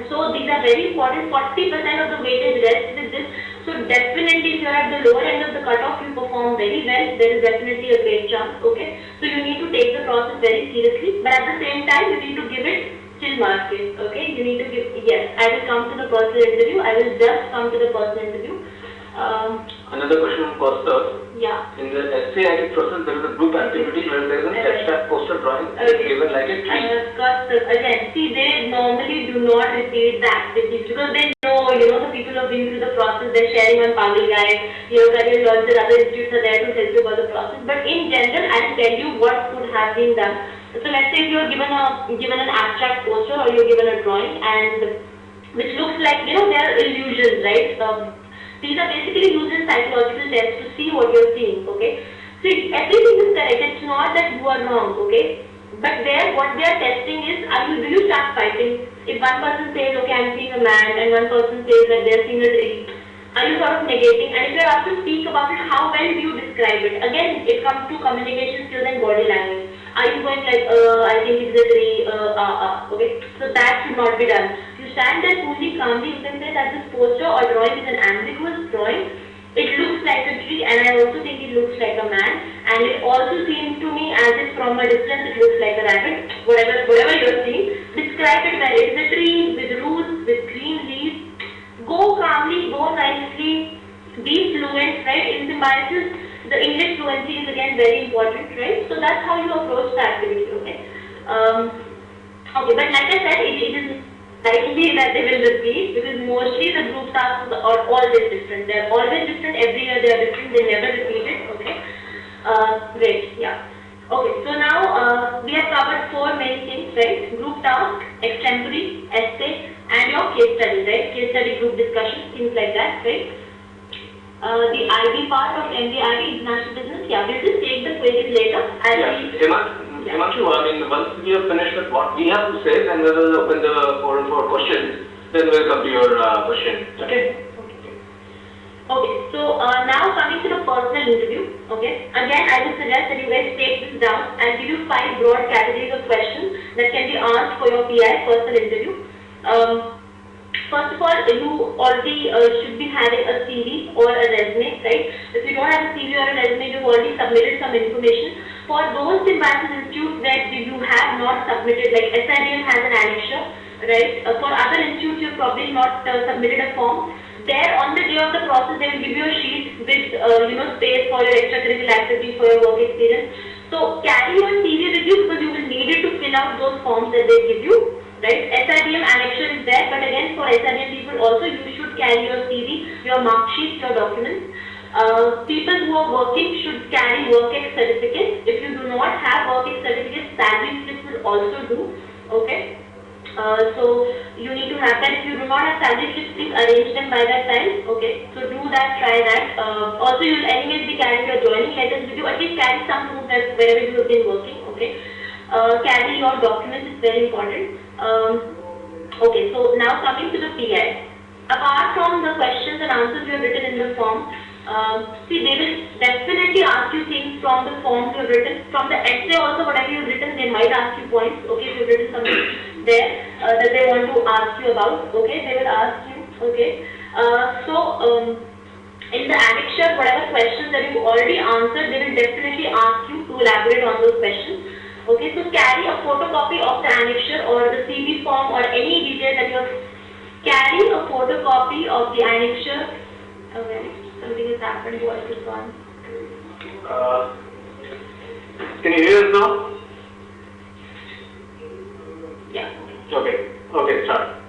so these are very important. 40% of the weightage rests with this. So definitely, if you are at the lower end of the cutoff, you perform very well. There is definitely a great chance. Okay, so you need to take the process very seriously, but at the same time, you need to give it chill market. Okay, you need to give, yes, I will come to the personal interview. I will just come to the personal interview. Another question from Costa. Yeah. In the essay writing process, there is a group activity where there is an abstract poster drawing given like a tree. Again, see, they normally do not repeat the activities because they know, the people who have been through the process, they're sharing on Pagal Guide, career launches, other institutes are there to help you about the process. But in general, I'll tell you what could have been done. So let's say if you're given an abstract poster or you're given a drawing, and which looks like, they are illusions, right? These are basically used in psychological tests to see what you're seeing. Okay, so everything is correct. It's not that you are wrong. Okay, but what they are testing is, do you start fighting? If one person says, okay, I'm seeing a man, and one person says that they're seeing a tree, are you sort of negating? And if you're asked to speak about it, how well do you describe it? Again, it comes to communication skills and body language. Are you going like, I think it's a tree, okay? So that should not be done. You stand there coolly, calmly, you can say that this poster or drawing is an ambiguous drawing. It looks like a tree, and I also think it looks like a man, and it also seems to me as if from a distance it looks like a rabbit. Whatever you're seeing, describe it well. It's a tree with roots, with green leaves. Go calmly, go nicely, be fluent, right? In Symbiosis, the English fluency is again very important, right? So that's how you approach the activity, okay? Okay, but like I said, it is likely that they will repeat, because mostly the group tasks are always different. They are always different, every year they are different, they never repeat it, okay? Great, yeah. Okay, so now we have covered 4 main things, right? Group task, extempore, essay, and your case study, right? Case study, group discussion, things like that, right? The IB part of MBIB, International Business, yeah, we'll just take the queries later. Himanshu, I mean, once we have finished with what we have to say, then we will open the forum for questions. Then we'll come to your question. Okay? Okay, so now coming to the personal interview, okay, again I would suggest that you guys take this down and give you 5 broad categories of questions that can be asked for your PI personal interview. First of all, you already should be having a CV or a resume, right? If you don't have a CV or a resume, you've already submitted some information. For those Symbiosis institutes that you have not submitted, like SIBM has an annexure, right? For other institutes, you've probably not submitted a form. There, on the day of the process, they will give you a sheet with, space for your extracurricular activities, for your work experience. So, carry your CV with you because you will need it to fill out those forms that they give you, right? SIBM annexure is there, but again, for SIBM people also, you should carry your CV, your mark sheets, your documents. People who are working should carry work ex certificates. If you do not have work ex certificates, salary slips will also do, okay? So you need to have that. If you do not have salary slips, please arrange them by that time. Okay. So do that, try that. Also, you will anyways be carrying your joining letters with you. At least carry some proof that wherever you have been working. Okay. Carry your documents is very important. Okay. So now coming to the PI. Apart from the questions and answers you have written in the form, see, they will definitely ask you things from the forms you have written. From the essay also, whatever you have written, they might ask you points. Okay, if you have written something there that they want to ask you about. Okay, they will ask you. Okay, in the annexure, whatever questions that you already answered, they will definitely ask you to elaborate on those questions. Okay, so carry a photocopy of the annexure or the CV form or any detail that you have. Carry a photocopy of the annexure. Okay. Something has happened, voice is gone. Can you hear us now? Yeah. Okay, start.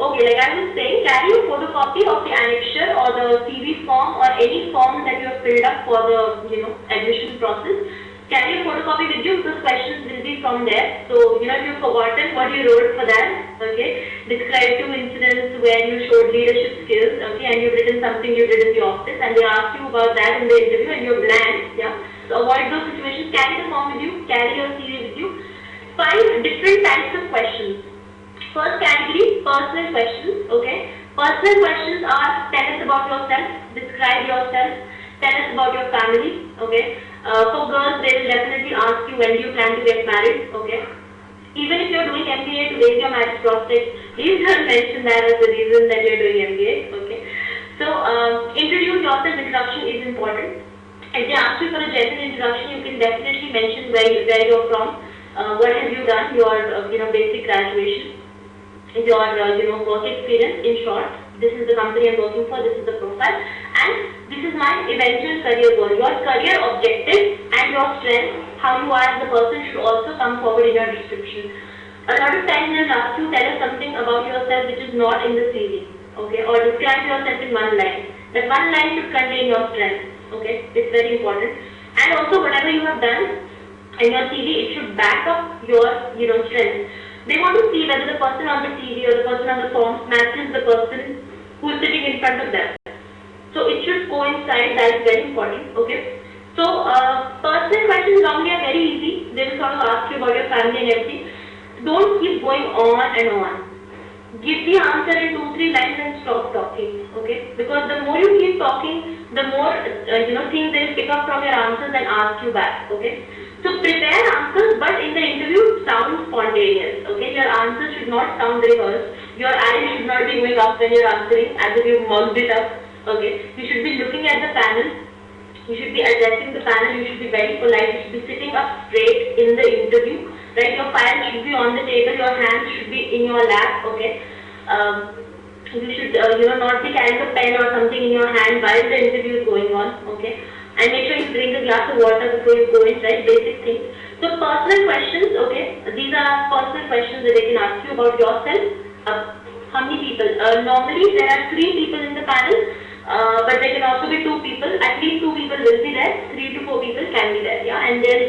Okay, like I was saying, carry a photocopy of the annexure or the CV form or any form that you have filled up for the admission process. Carry a photocopy with you because questions will be from there. So, if you've forgotten what you wrote for that, okay, describe 2 incidents where you showed leadership skills, okay, and you've written something you did in the office and they asked you about that in the interview and you're blank, yeah. So, avoid those situations. Carry the form with you, carry your CV with you. 5 different types of questions. First category, personal questions, okay. Personal questions are, tell us about yourself, describe yourself, tell us about your family, okay. For girls, they will definitely ask you when do you plan to get married, okay. Even if you're doing MBA to raise your marriage prospects, please don't mention that as the reason that you're doing MBA, okay. So, introduce yourself, introduction is important. If they ask you for a general introduction, you can definitely mention where you're from, what have you done, your basic graduation, your work experience. In short, this is the company I'm working for, this is the profile, and this is my eventual career goal. Your career objective and your strength, how you are as a person, should also come forward in your description. A lot of times they'll ask you, tell us something about yourself which is not in the CV, okay, or describe yourself in 1 line. That 1 line should contain your strength, okay, it's very important. And also whatever you have done in your CV, it should back up your strength. They want to see whether the person on the CV or the person on the form matches the person who is sitting in front of them. So it should coincide, that is very important, okay. So personal questions normally are very easy. They will sort of ask you about your family and everything. Don't keep going on and on. Give the answer in 2-3 lines and stop talking, okay. Because the more you keep talking, the more things they will pick up from your answers and ask you back, okay. So prepare answers, but in the interview, sound spontaneous, okay. Your answers should not sound rehearsed. Your eyes should not be going up when you're answering as if you've mugged it up, okay. You should be looking at the panel. You should be addressing the panel. You should be very polite. You should be sitting up straight in the interview, right. Your file should be on the table. Your hands should be in your lap, okay. You should not be carrying a pen or something in your hand while the interview is going on, okay. And make sure you drink a glass of water before you go in, right? Basic things. So personal questions, okay. These are personal questions that they can ask you about yourself. How many people? Normally there are 3 people in the panel, but there can also be 2 people. At least 2 people will be there. 3 to 4 people can be there, yeah. And then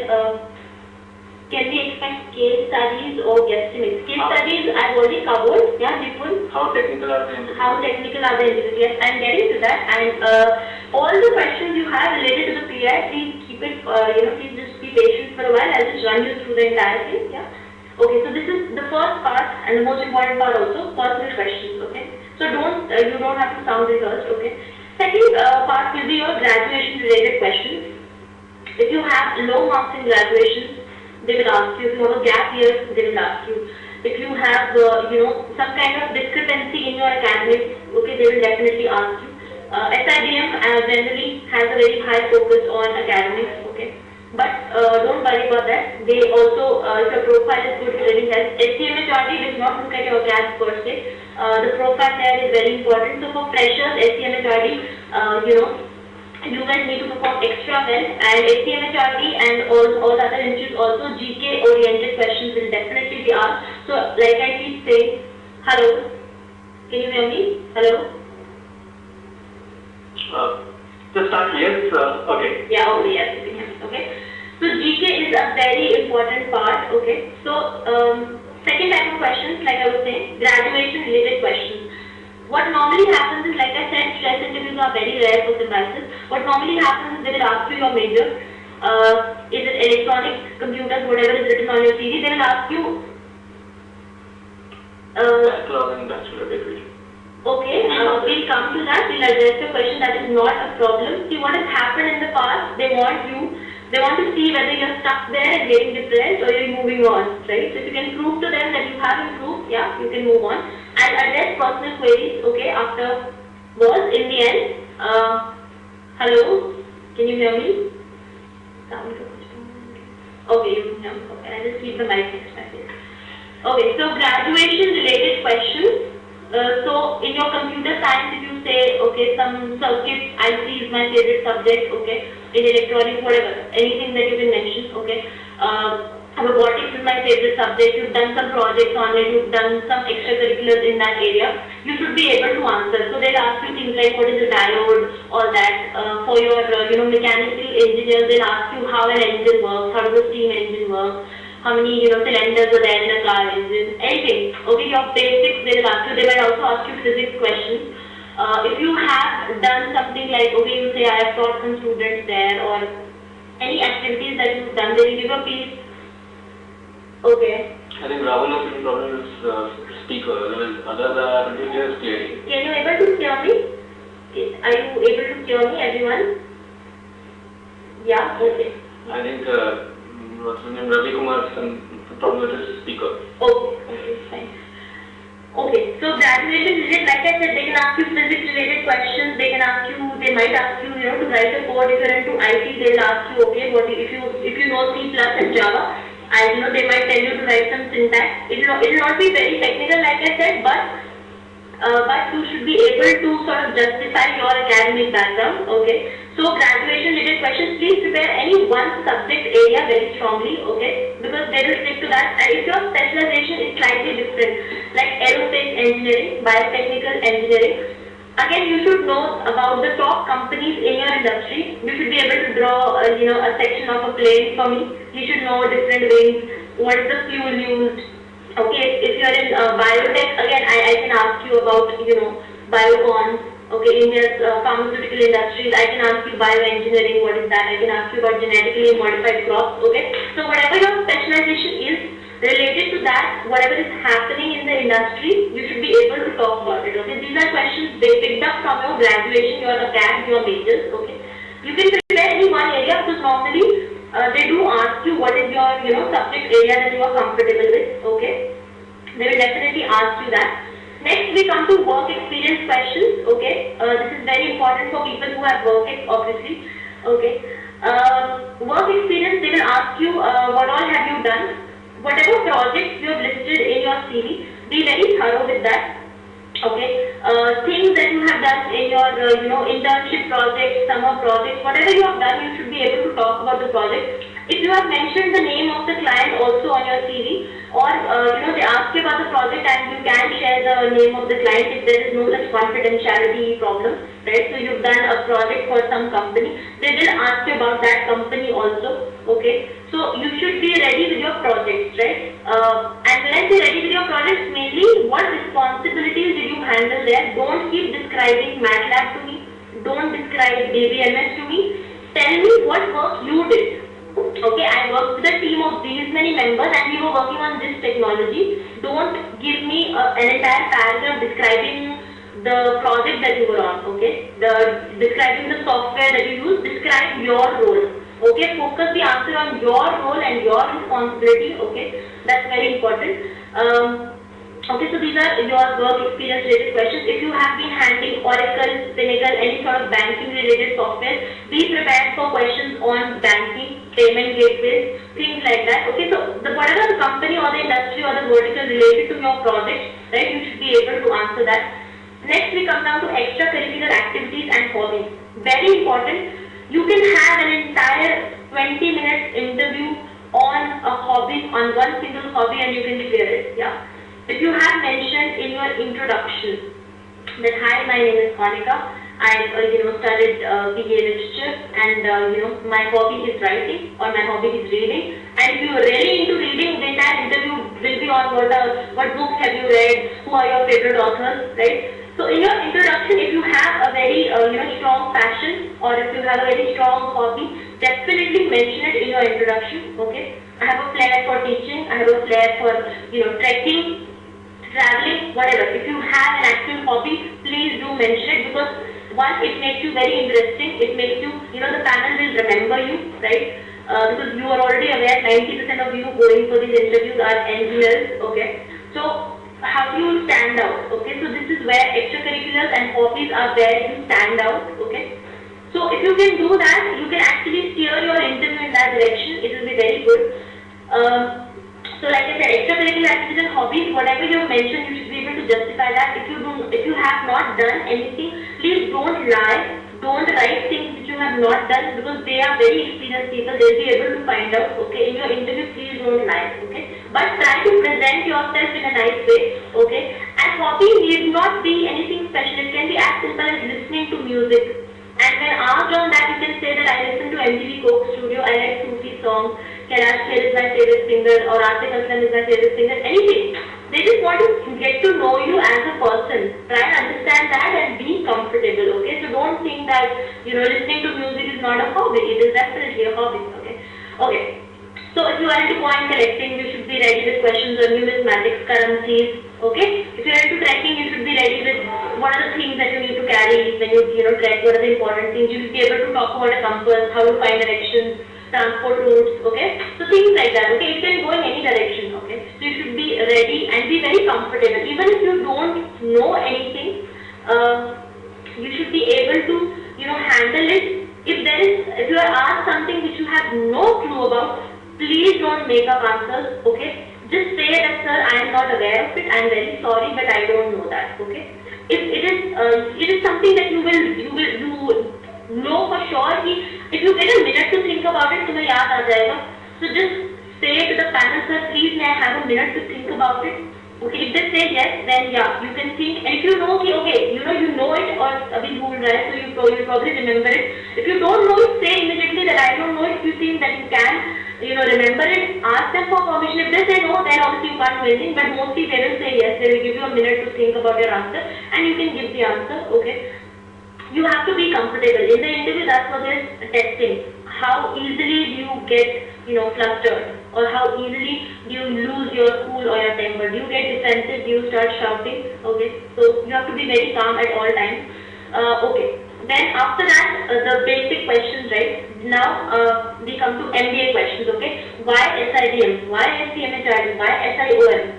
can we expect case studies or guesstimates? Case studies I've already covered, yeah, Vipul. How technical are the interviews? How technical are the interviews? Yes, I'm getting to that. And all the questions you have related to the PI, please keep it, please just be patient for a while. I'll just run you through the entire thing, yeah. Okay, so this is the first part and the most important part also, personal questions, okay. So you don't have to sound rehearsed, okay. Second part will be your graduation related questions. If you have low marks in graduation, they will ask you. If you have a gap year, they will ask you. If you have, some kind of discrepancy in your academics, okay, they will definitely ask you. SIBM generally has a very high focus on academics, okay. But don't worry about that. They also, if your profile is good, really helps. SCMHRD does not look at your CAS per se. The profile there is very important. So for freshers, SCMHRD, you guys need to perform extra well, and SCMHRD and all other institutes also GK oriented questions will definitely be asked. So like I keep saying, hello, can you hear me? Hello? Just start, yes, okay. Yeah, okay, yes, you can hear me, okay. So GK is a very important part, okay. So Second type of questions, like I was saying, graduation related questions. What normally happens is, like I said, stress interviews are very rare for Symbiosis. What normally happens is they will ask you your major. Is it electronics, computers, whatever is written on your CV, they will ask you. Bachelor and bachelor degree. Okay, we'll come to that. We'll address your question. That is not a problem. See, what has happened in the past, they want to see whether you're stuck there and getting depressed or you're moving on, right? So if you can prove to them that you have improved, yeah, you can move on. I'll address personal queries, okay, afterwards. In the end, hello, can you hear me? Okay, you can hear me. Okay, I'll just keep the mic next to my face. Okay, so graduation related questions. So in your computer science, if you say, okay, some circuit IC is my favorite subject, okay, in electronics, whatever, anything that you can mention, okay, robotics is my favorite subject, you've done some projects on it, you've done some extracurriculars in that area, you should be able to answer. So they'll ask you things like what is a diode, all that. For your, mechanical engineers, they'll ask you how an engine works, how does a steam engine work, how many, cylinders are there in a car engine, anything. Okay, your basics they will ask you. They might also ask you physics questions. If you have done something like, okay, you say I have taught some students there, or any activities that you've done, they will give a piece. Okay. I think Rahul has been problem with speaker. Others are able to hear clearly. Can you able to hear me? Are you able to hear me, everyone? Yeah. Okay. I think. What's his name? Ravi Kumar has some problem with his speaker. Okay, fine. Okay, so graduation related, like I said, they can ask you physics related questions. They might ask you, to write a code. If you're into IT, they'll ask you, okay, if you know C+ and Java, and they might tell you to write some syntax. It will not be very technical, like I said, but you should be able to sort of justify your academic background. Okay. So graduation related questions, please prepare any one subject area very strongly, okay, because they will stick to that. And if your specialization is slightly different, like aerospace engineering, biotechnical engineering, again you should know about the top companies in your industry. You should be able to draw a section of a plane for me. You should know different wings, what is the fuel used. Okay, if you are in biotech, again I can ask you about biocons. Okay, India's pharmaceutical industries, I can ask you bioengineering, what is that? I can ask you about genetically modified crops, okay? So whatever your specialization is related to that, whatever is happening in the industry, you should be able to talk about it, okay? These are questions they picked up from your graduation, your CAD, your majors, okay? You can prepare any one area because normally they do ask you what is your, subject area that you are comfortable with, okay? They will definitely ask you that. Next, we come to work experience questions. Okay, this is very important for people who have work obviously. Okay, work experience. They will ask you what all have you done. Whatever projects you have listed in your CV, be very thorough with that. Okay, things that you have done in your internship projects, summer projects, whatever you have done, you should be able to talk about the project. If you have mentioned the name of the client also on your CV, or they ask you about the project and you can share the name of the client if there is no such confidentiality problem, right? So you've done a project for some company, they will ask you about that company also, okay? So you should be ready with your projects, right? And when I say ready with your projects, mainly what responsibilities did you handle there? Don't keep describing MATLAB to me, don't describe DBMS to me, tell me what work you did. Okay, I worked with a team of these many members and we were working on this technology. Don't give me an entire paragraph describing the project that you were on, okay? Describing the software that you use, describe your role. Okay, focus the answer on your role and your responsibility, okay? That's very important. Okay, so these are your work experience related questions. If you have been handling Oracle, Pinnacle, any sort of banking related software, be prepared for questions on banking, payment gateways, things like that. Okay, so whatever the company or the industry or the vertical related to your project, right, you should be able to answer that. Next, we come down to extracurricular activities and hobbies. Very important. You can have an entire 20-minute interview on a hobby, on one single hobby, and you can clear it. Yeah. If you have mentioned in your introduction that hi, my name is Monica, I studied BA literature, and my hobby is writing or my hobby is reading, and if you are really into reading, the entire interview will be on what books have you read, who are your favorite authors, right? So in your introduction, if you have a very strong passion, or if you have a very strong hobby, definitely mention it in your introduction. Okay, I have a flair for teaching. I have a flair for trekking, traveling, whatever. If you have an actual hobby, please do mention it, because one, it makes you very interesting. It makes you, the panel will remember you, right? Because you are already aware 90% of you going for these interviews are engineers. Okay, so how do you stand out? Okay, so this is where extracurriculars and hobbies are where you stand out. Okay, so if you can do that, you can actually steer your interview in that direction. It will be very good. So like I said, extracurricular activities and hobbies, whatever you have mentioned, you should be able to justify that. If you have not done anything, please don't lie. Don't write things which you have not done, because they are very experienced people. They'll be able to find out. Okay, in your interview, please don't lie. Okay, but try to present yourself in a nice way. Okay, and hobby need not be anything special. It can be as simple as listening to music. And when asked on that, you can say that I listen to MTV Coke Studio, I like Sufi songs, Kailash Kher is my favorite singer, or Atif Aslam is my favorite singer, anything. They just want to get to know you as a person. Try and understand that and be comfortable, okay? So don't think that, listening to music is not a hobby. It is definitely a hobby, okay? Okay. So if you are into coin collecting, you should be ready with questions on numismatics, currencies, okay? If you are into trekking, you should be ready with what are the things that you need to carry when you trek, what are the important things. You should be able to talk about a compass, how to find directions, transport routes, okay? So things like that, okay? It can go in any direction, okay? So you should be ready and be very comfortable. Even if you don't know anything, you should be able to, handle it. If you are asked something which you have no clue about, please don't make up answers, okay? Just say that, sir, I am not aware of it, I am very sorry, but I don't know that, okay? If it is something that you will know for sure, if you get a minute to think about it, तुम्हें याद आ जाएगा. So just say to the panel, sir, please may I have a minute to think about it? Okay, if they say yes, then yeah, you can think. And if you know, okay, you know it, or abhi bhul raha hai, so you probably remember it. If you don't know it, say immediately that I don't know it. If you think that you can, remember it, ask them for permission. If they say no, then obviously you can't do anything. But mostly they will say yes. They will give you a minute to think about your answer, and you can give the answer. Okay. You have to be comfortable. In the interview, that's what is testing. How easily do you get, flustered? Or how easily do you lose your cool or your temper? Do you get defensive? Do you start shouting? Okay. So you have to be very calm at all times. Okay. Then after that, the basic questions, right? Now we come to MBA questions, okay? Why SIDM? Why SCMHRD? Why SIOM?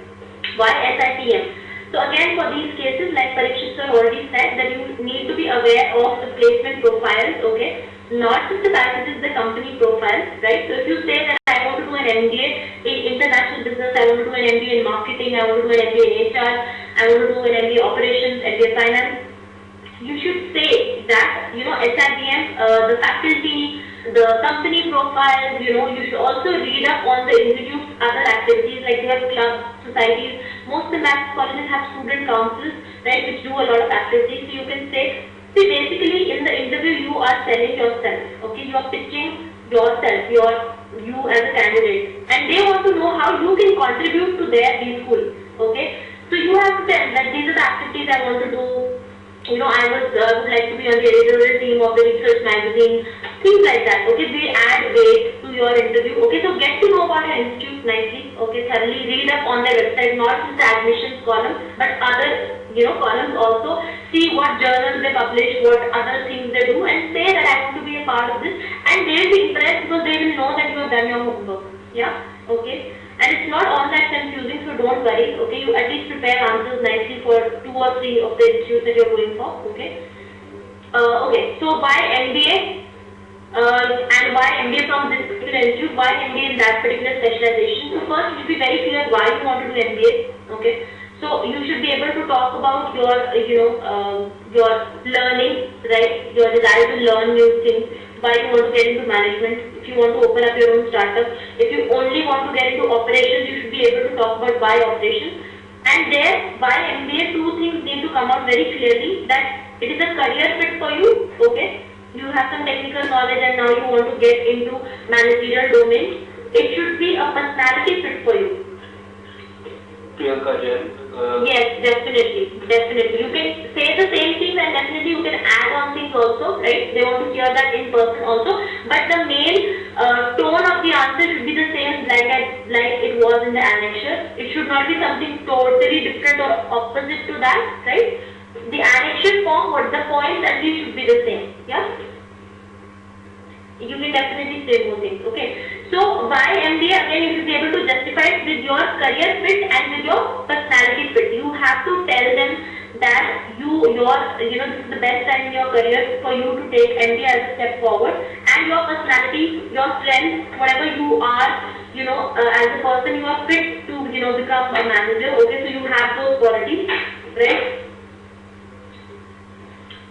Why SITM? So again, for these cases, like Parikshit sir already said, that you need to be aware of the placement profiles, okay? Not just the packages, the company profiles, right? So if you say that I want to do an MBA in international business, I want to do an MBA in marketing, I want to do an MBA in HR, I want to do an MBA operations, MBA finance, you should say that, SIBM, the faculty, the company profiles, you should also read up on the institute's other activities, like they have clubs, societies. Most of the maths colleges have student councils, right, which do a lot of activities. So you can say, see, basically in the interview you are selling yourself, okay? You are pitching yourself, you as a candidate, and they want to know how you can contribute to their school, okay? So you have to tell that these are the activities I want to do. I would like to be on the editorial team of the research magazine, things like that, okay? They add weight to your interview, okay? So get to know about your institute nicely, okay? Thoroughly read up on their website, not just the admissions column, but other, columns also. See what journals they publish, what other things they do, and say that I want to be a part of this, and they will be impressed because they will know that you have done your homework, yeah? Okay? And it's not all that confusing, so don't worry, okay? You at least prepare answers nicely for 2 or 3 of the institutes that you're going for, okay? Okay, so why MBA? And why MBA from this particular institute? Why MBA in that particular specialization? So first, you should be very clear why you want to do MBA, okay? So you should be able to talk about your, your learning, right? Your desire to learn new things. Why you want to get into management, if you want to open up your own startup, if you only want to get into operations, you should be able to talk about why operations. And there, why MBA, 2 things need to come out very clearly, that it is a career fit for you, okay? You have some technical knowledge and now you want to get into managerial domain. It should be a personality fit for you. Priyanka Jain. Yes, definitely. You can say the same things and definitely you can add on things also, right? They want to hear that in person also. But the main tone of the answer should be the same like it was in the annexure. It should not be something totally different or opposite to that, right? The annexure form, what the points at least should be the same. Yeah? You can definitely say more things. Okay. So why MBA? Again, you should be able to justify it with your career fit and with your personality fit. You have to tell them that this is the best time in your career for you to take MBA as a step forward, and your personality, your strengths, whatever you are, as a person, you are fit to become a manager. Okay, so you have those qualities, right?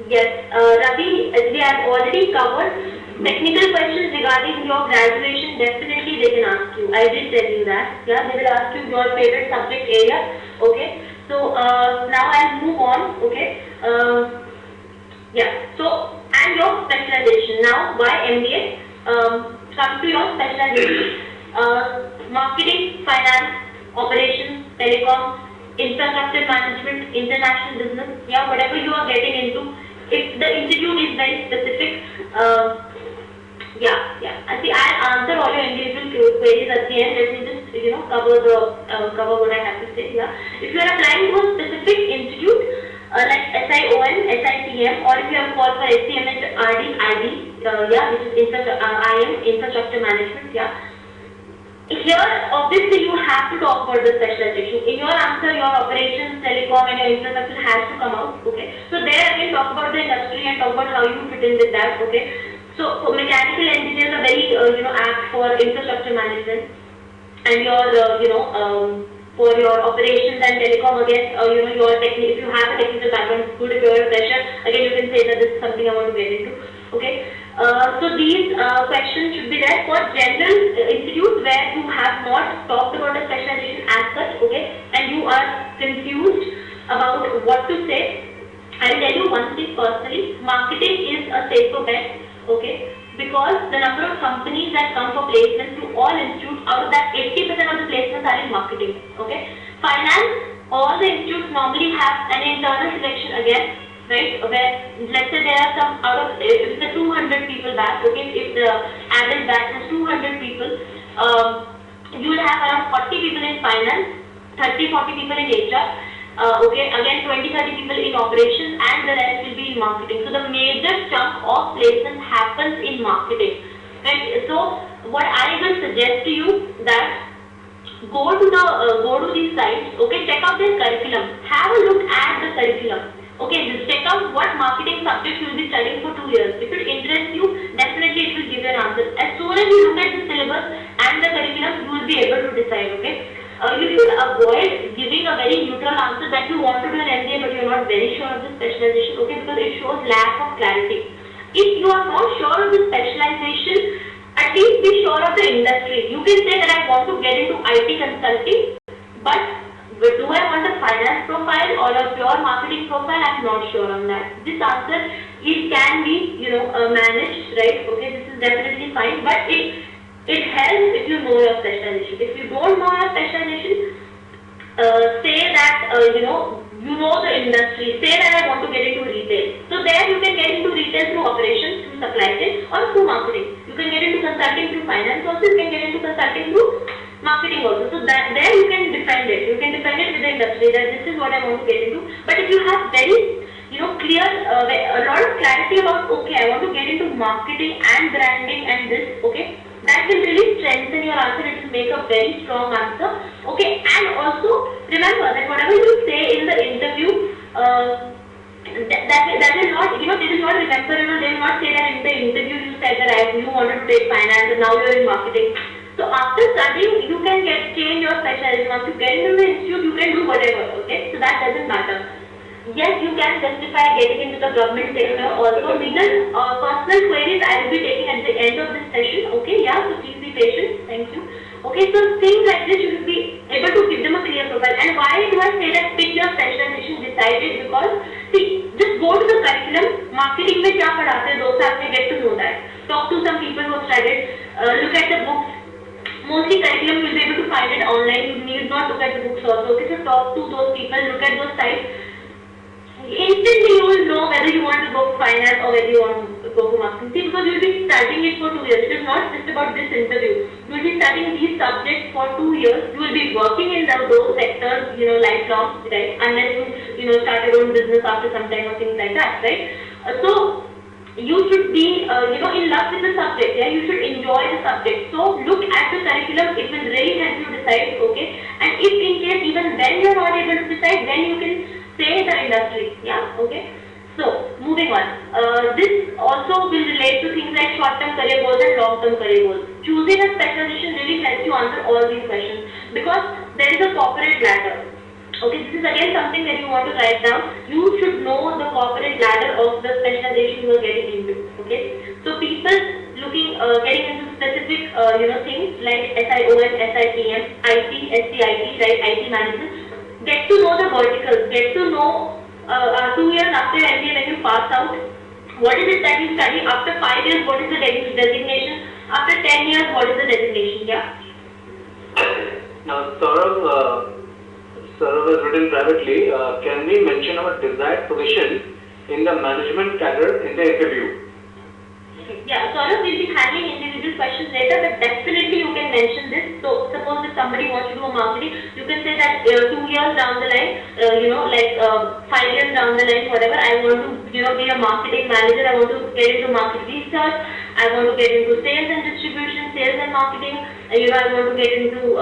Yes, Ravi, we have already covered. Technical questions regarding your graduation, definitely they can ask you. I did tell you that. Yeah, they will ask you your favorite subject area. Okay. So now I'll move on. Okay. Yeah. So and your specialization. Now why MBA? Come to your specialization. Marketing, finance, operations, telecom, infrastructure management, international business. Yeah, whatever you are getting into. If the institute is very specific. I see. I'll answer all your individual queries at the end. Let me just cover what I have to say. Yeah. If you are applying to a specific institute like SIOM, SITM, or if you have called for SCMH, RD, which is infrastructure management. Yeah. Here, obviously, you have to talk about the specialization. In your answer, your operations, telecom, and your infrastructure has to come out. Okay. So there again, talk about the industry and talk about how you fit in with that. Okay. So mechanical engineers are very apt for infrastructure management, and for your operations and telecom again your if you have a technical background, it's good. If you are a fresher, again you can say that this is something I want to get into. Okay, so these questions should be there for general institutes where you have not talked about a specialization as such. Okay, and you are confused about what to say. I'll tell you one thing personally: marketing is a safer bet. Okay, because the number of companies that come for placements to all institutes, out of that 80% of the placements are in marketing. Okay, finance, all the institutes normally have an internal selection again, right? Where let's say there are some out of if the 200 people batch, okay, if the average batch has 200 people, you will have around 40 people in finance, 30-40 people in HR. Okay, again 20-30 people in operations, and the rest will be in marketing. So the major chunk of placement happens in marketing. Right? So what I will suggest to you that go to these sites. Okay, check out their curriculum. Have a look at the curriculum. Okay, just check out what marketing subjects you will be studying for 2 years. If it interests you, definitely it will give you an answer. As soon as you look at the syllabus and the curriculum, you will be able to decide. Okay. You should avoid giving a very neutral answer that you want to do an MBA but you are not very sure of the specialization, okay, because it shows lack of clarity. If you are not sure of the specialization, at least be sure of the industry. You can say that I want to get into IT consulting, but do I want a finance profile or a pure marketing profile? I'm not sure on that. This answer, it can be, managed, right? Okay, this is definitely fine, but it helps if you know your specialization. If you don't know your specialization, say that you know the industry. Say that I want to get into retail. So there you can get into retail through operations, through supply chain, or through marketing. You can get into consulting through finance also. You can get into consulting through marketing also. So that there you can defend it. You can defend it with the industry that this is what I want to get into. But if you have very clear, a lot of clarity about, okay, I want to get into marketing and branding and this, okay, that will really strengthen your answer. It will make a very strong answer. Okay, and also remember that whatever you say in the interview, that will not, they will not remember, they will not say that in the interview you said that you wanted to take finance and now you are in marketing. So after studying, you can change your specialization. Once you get into the institute, you can do whatever. Okay, so that doesn't matter. Yes, you can justify getting into the government sector also. Middle personal queries I will be taking at the end of this session. Okay, yeah, so please be patient. Thank you. Okay, so things like this you will be able to give them a clear profile. And why do I say that pick your specialization? Decide it because see, just go to the curriculum. Marketing में क्या पढ़ाते हैं, those आप get to know that. Talk to some people who have studied. Look at the books. Mostly curriculum you will be able to find it online. You need not look at the books also. Okay, so talk to those people, look at those sites. Instantly you will know whether you want to go for finance or whether you want to go for marketing. See, because you will be studying it for 2 years. It is not just about this interview. You will be studying these subjects for 2 years. You will be working in those sectors, lifelong, right? Unless you start your own business after some time or things like that, right? So you should be, in love with the subject. Yeah, you should enjoy the subject. So look at the curriculum. It will really help you decide. Okay, and if in case even when you are not able to decide, then you can say the industry. Yeah, okay. So moving on. This also will relate to things like short-term career goals and long-term career goals. Choosing a specialization really helps you answer all these questions because there is a corporate ladder. Okay, this is again something that you want to write down. You should know the corporate ladder of the specialization you are getting into. Okay, so people looking, getting into specific, things like SIOM, SIPM, IT, SCIT, right, IT management. Get to know the verticals. Get to know 2 years after MBA when you pass out, what is it that you study? After 5 years, what is the designation? After 10 years, what is the designation? Yeah. Now, Saurav has written privately, can we mention our desired position in the management cadre in the interview? Yeah, Saurav will be handling individual questions later, but definitely you can mention this. So, suppose if somebody wants to do a marketing, you can say that 2 years down the line, 5 years down the line, whatever, I want to, be a marketing manager, I want to get into market research, I want to get into sales and distribution, sales and marketing, I want to get into,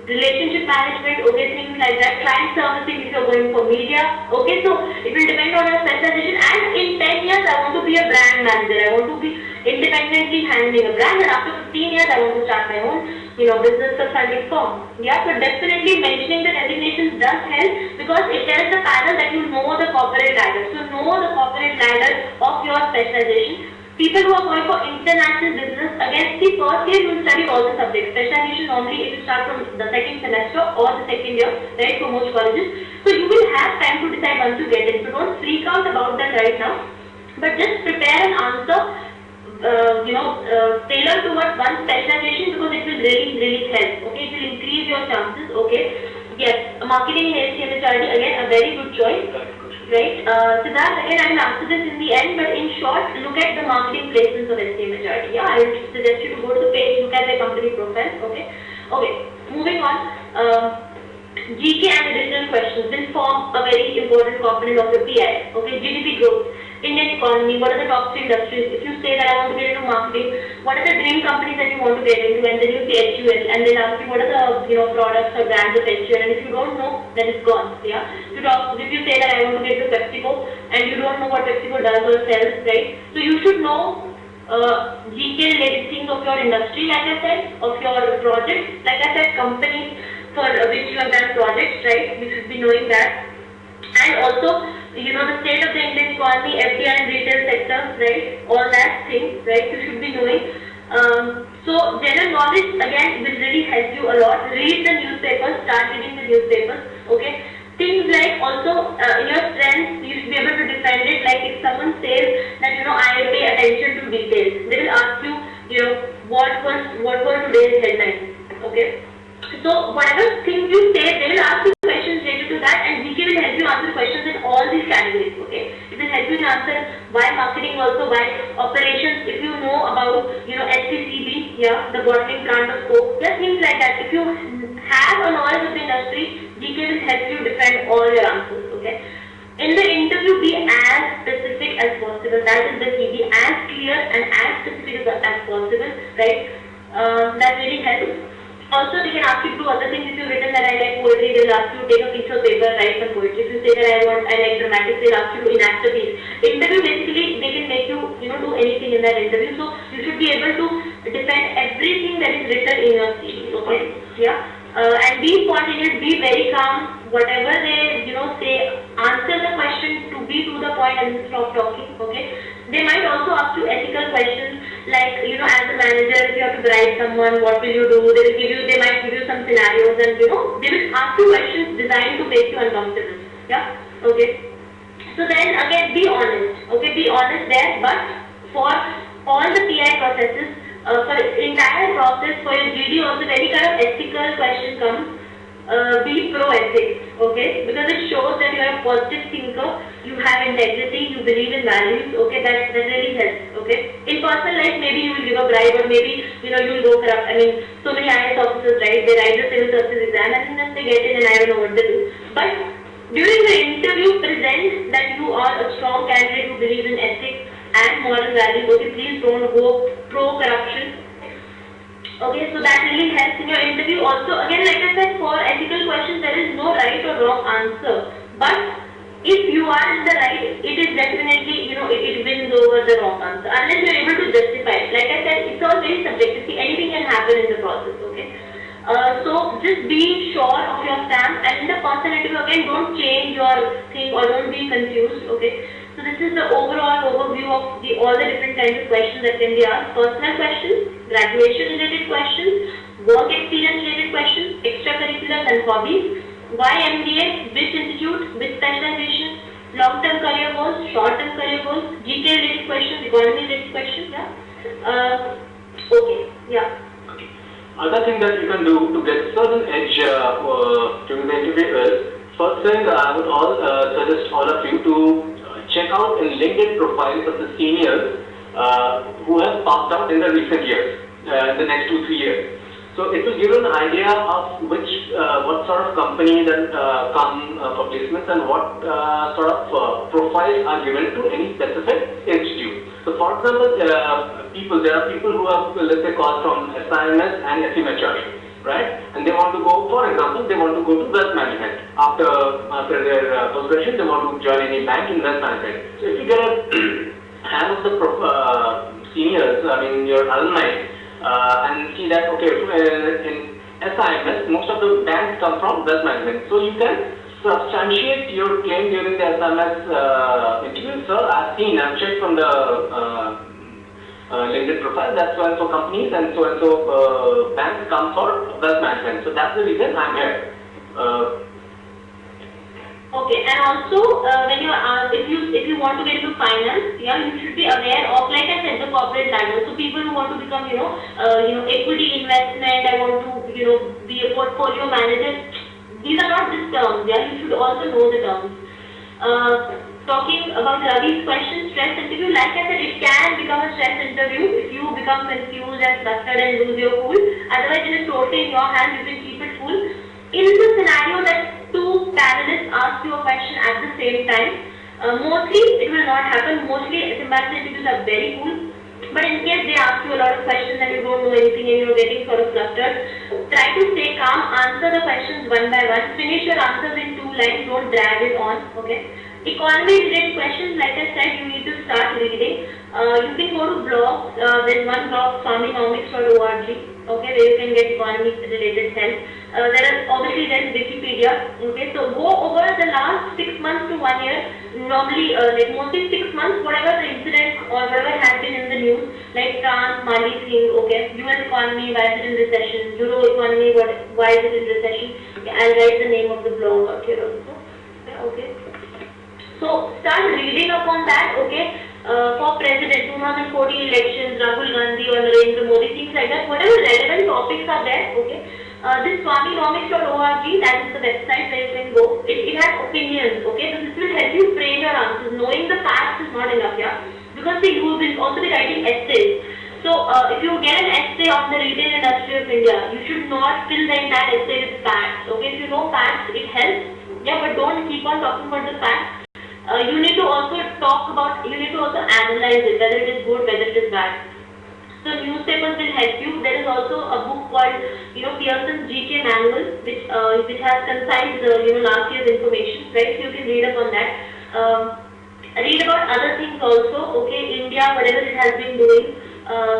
relationship management, okay, things like that, client servicing if you're going for media, okay, so it will depend on your specialization. And in 10 years, I want to be a brand manager, I want to be independently handling a brand, and after 15 years, I want to start my own, business consulting firm. Yeah, so definitely mentioning the designations does help because it tells the panel that you know the corporate ladder. So know the corporate ladder of your specialization. People who are going for international business, again, see, first year you will study all the subjects. Specialization normally it will start from the second semester or the second year, right, for most colleges. So you will have time to decide once you get in. So don't freak out about that right now, but just prepare an answer, tailor towards one specialization because it will really, really help. Okay, it will increase your chances. Okay, yes, marketing in HTML, again, a very good choice. Right, Siddharth, again I will answer this in the end, but in short, look at the marketing placements of SCA majority. Yeah, I would suggest you to go to the page, look at their company profile. Okay, moving on. GK and additional questions will form a very important component of your PI. Okay, GDP growth, Indian economy, what are the top 3 industries? If you say that I want to get into marketing, what are the dream companies that you want to get into? And then you say HUL, and then ask you what are the products or brands of HUL, and if you don't know, then it's gone. Yeah. If you say that I want to get to PepsiCo, and you don't know what PepsiCo does or sells, right? So you should know GK related things of your industry, like I said, of your projects, like I said, companies for which you have done projects, right? You should be knowing that. And also, the state of the Indian economy, FDI and retail sector, right? All that thing, right? You should be knowing. So general knowledge again will really help you a lot. Read the newspapers, start reading the newspapers. Okay. Things like also in your strengths, you should be able to defend it. Like if someone says that I pay attention to details, they will ask you, what were today's headlines. Okay. So whatever things you say, they will ask you questions related to that, and GK will help you answer questions in all these categories. Okay, it will help you to answer why marketing, also why operations. If you know about SCCB, yeah, the bottling plant of Coke, yeah, things like that. If you have a knowledge of the industry, GK will help you defend all your answers. Okay. In the interview, be as specific as possible. That is the key. Be as clear and as specific as possible. Right. That really helps. Also, they can ask you to do other things. If you've written that I like poetry, they'll ask you to take a piece of paper, write some poetry. If you say that I like dramatics, they'll ask you to enact a piece. Interview, basically, they can make you, do anything in that interview. So, you should be able to defend everything that is written in your CV. Okay? Yeah. And be spontaneous, be very calm. Whatever they, say, answer the question to be to the point and stop talking. Okay? They might also ask you ethical questions like, as a manager, if you have to bribe someone, what will you do? They might give you some scenarios, and they will ask you questions designed to make you uncomfortable. Yeah? Okay. So then again, be honest. Okay, be honest there, but for all the PI processes, for entire process for your GD also, any kind of ethical question comes, be pro-ethics, okay? Because it shows that you are a positive thinker, you have integrity, you believe in values, okay? That really helps, okay? In personal life, maybe you will give a bribe, or maybe, you know, you will go corrupt. I mean, so many IAS officers, right? They write the civil service exam and then they get in and I don't know what they do. But during the interview, present that you are a strong candidate who believes in ethics and moral values, okay? Please don't go pro-corruption. Okay, so that really helps in your interview. Also, again, like I said, for ethical questions, there is no right or wrong answer. But if you are in the right, it is definitely, you know, it wins over the wrong answer. Unless you are able to justify it. Like I said, it's all very subjective. See, anything can happen in the process, okay? So just be sure of your stamp, and in the personal interview, again, don't change your thing or don't be confused, okay? So this is the overall overview of all the different kinds of questions that can be asked. Personal questions, graduation related questions, work experience related questions, extracurriculars and hobbies, why MBA, which institute, which specialization, long-term career goals, short-term career goals, GK related questions, economy related questions, yeah. Okay, yeah. Other thing that you can do to get certain edge during the interview is, first thing I would suggest all of you to check out in LinkedIn profiles of the seniors who have passed out in the recent years, in the next 2-3 years. So it will give you an idea of what sort of companies that come for placements and what sort of profiles are given to any specific institute. So for example, there are people who have, let's say, called from SIMS and SMHR, right? And they want to go, for example, they want to go to wealth management. After their post-graduation, they want to join any bank in wealth management. So if you get a hand of the seniors, I mean your alumni, and see that, okay, in SIMS, most of the banks come from wealth management. So you can substantiate your claim during the SIMS interview. Sir, I've checked from the LinkedIn profile that so companies and so banks come for wealth management. So that's the reason I'm here. Okay, and also when you if you want to get into finance, yeah, you should be aware of, like I said, the corporate ladder. So people who want to become, equity investment, I want to, be a portfolio manager. These are not just terms. Yeah, you should also know the terms. Talking about Ravi's question, stress interview. Like I said, it can become a stress interview if you become confused and flustered and lose your cool. Otherwise, it is totally in your hands. You can keep it cool. In the scenario that two panelists ask you a question at the same time, mostly it will not happen. Mostly Symbiosis interviews are very cool. But in case they ask you a lot of questions and you don't know anything and you're getting sort of flustered, try to stay calm, answer the questions one by one, finish your answers in 2 lines, don't drag it on, okay? Economy related questions, like I said, you need to start reading. You can go to blogs. There's one blog, swaminamics.org, okay, where you can get economy related help. There's Wikipedia, okay, so go over the last 6 months to 1 year, normally mostly 6 months, whatever the incident or whatever has been in the news, like France, Mali thing, okay, US economy, why is it in recession, Euro economy, why is it in recession, okay, I'll write the name of the blog out here also, okay. So start reading upon that, okay. For President, 2014 elections, Rahul Gandhi or Narendra Modi, things like that, whatever relevant topics are there, okay. This swaminamics.org, that is the website where you can go. It has opinions, okay. So this will help you frame your answers. Knowing the facts is not enough, yeah. Because you will also be writing essays. So if you get an essay on the retail industry of India, you should not fill the entire essay with facts, okay. If you know facts, it helps, yeah, but don't keep on talking about the facts. You need to also analyze it, whether it is good, whether it is bad. So newspapers will help you. There is also a book called, Pearson's GK Manual, which has concise, last year's information, right? So you can read up on that. Read about other things also, okay, India, whatever it has been doing,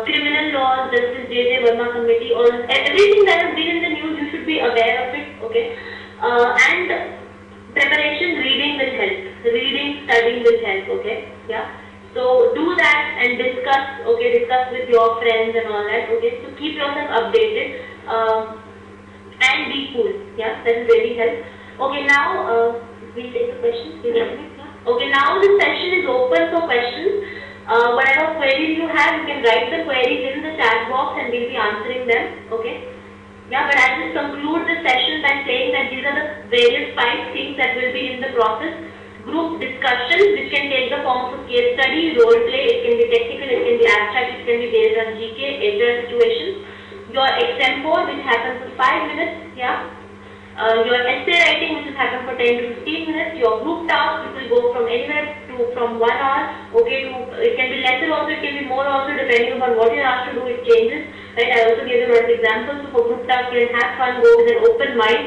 criminal laws, Justice J.J. Verma Committee, everything that has been in the news, you should be aware of it, okay. And preparation, reading will help. Reading, studying will help, okay, yeah. So do that and discuss with your friends and all that, okay. So keep yourself updated and be cool, yeah, that will really help. Okay, now we'll take the questions. Okay, now the session is open for questions. Whatever queries you have, you can write the queries in the chat box and we'll be answering them. Okay. Yeah, but I'll just conclude the session by saying that these are the various 5 things that will be in the process. Group discussions, which can take the form of case study, role play, it can be technical, it can be abstract, it can be based on GK, HR situations. Your exam 4, which happens for 5 minutes, yeah. Your essay writing, which will happen for 10 to 15 minutes. Your group task, which will go from anywhere to from 1 hour, okay, to it can be lesser also, it can be more also, depending upon what you're asked to do, it changes. Right, I also gave you a lot of examples. So for group tasks, you can have fun, go with an open mind.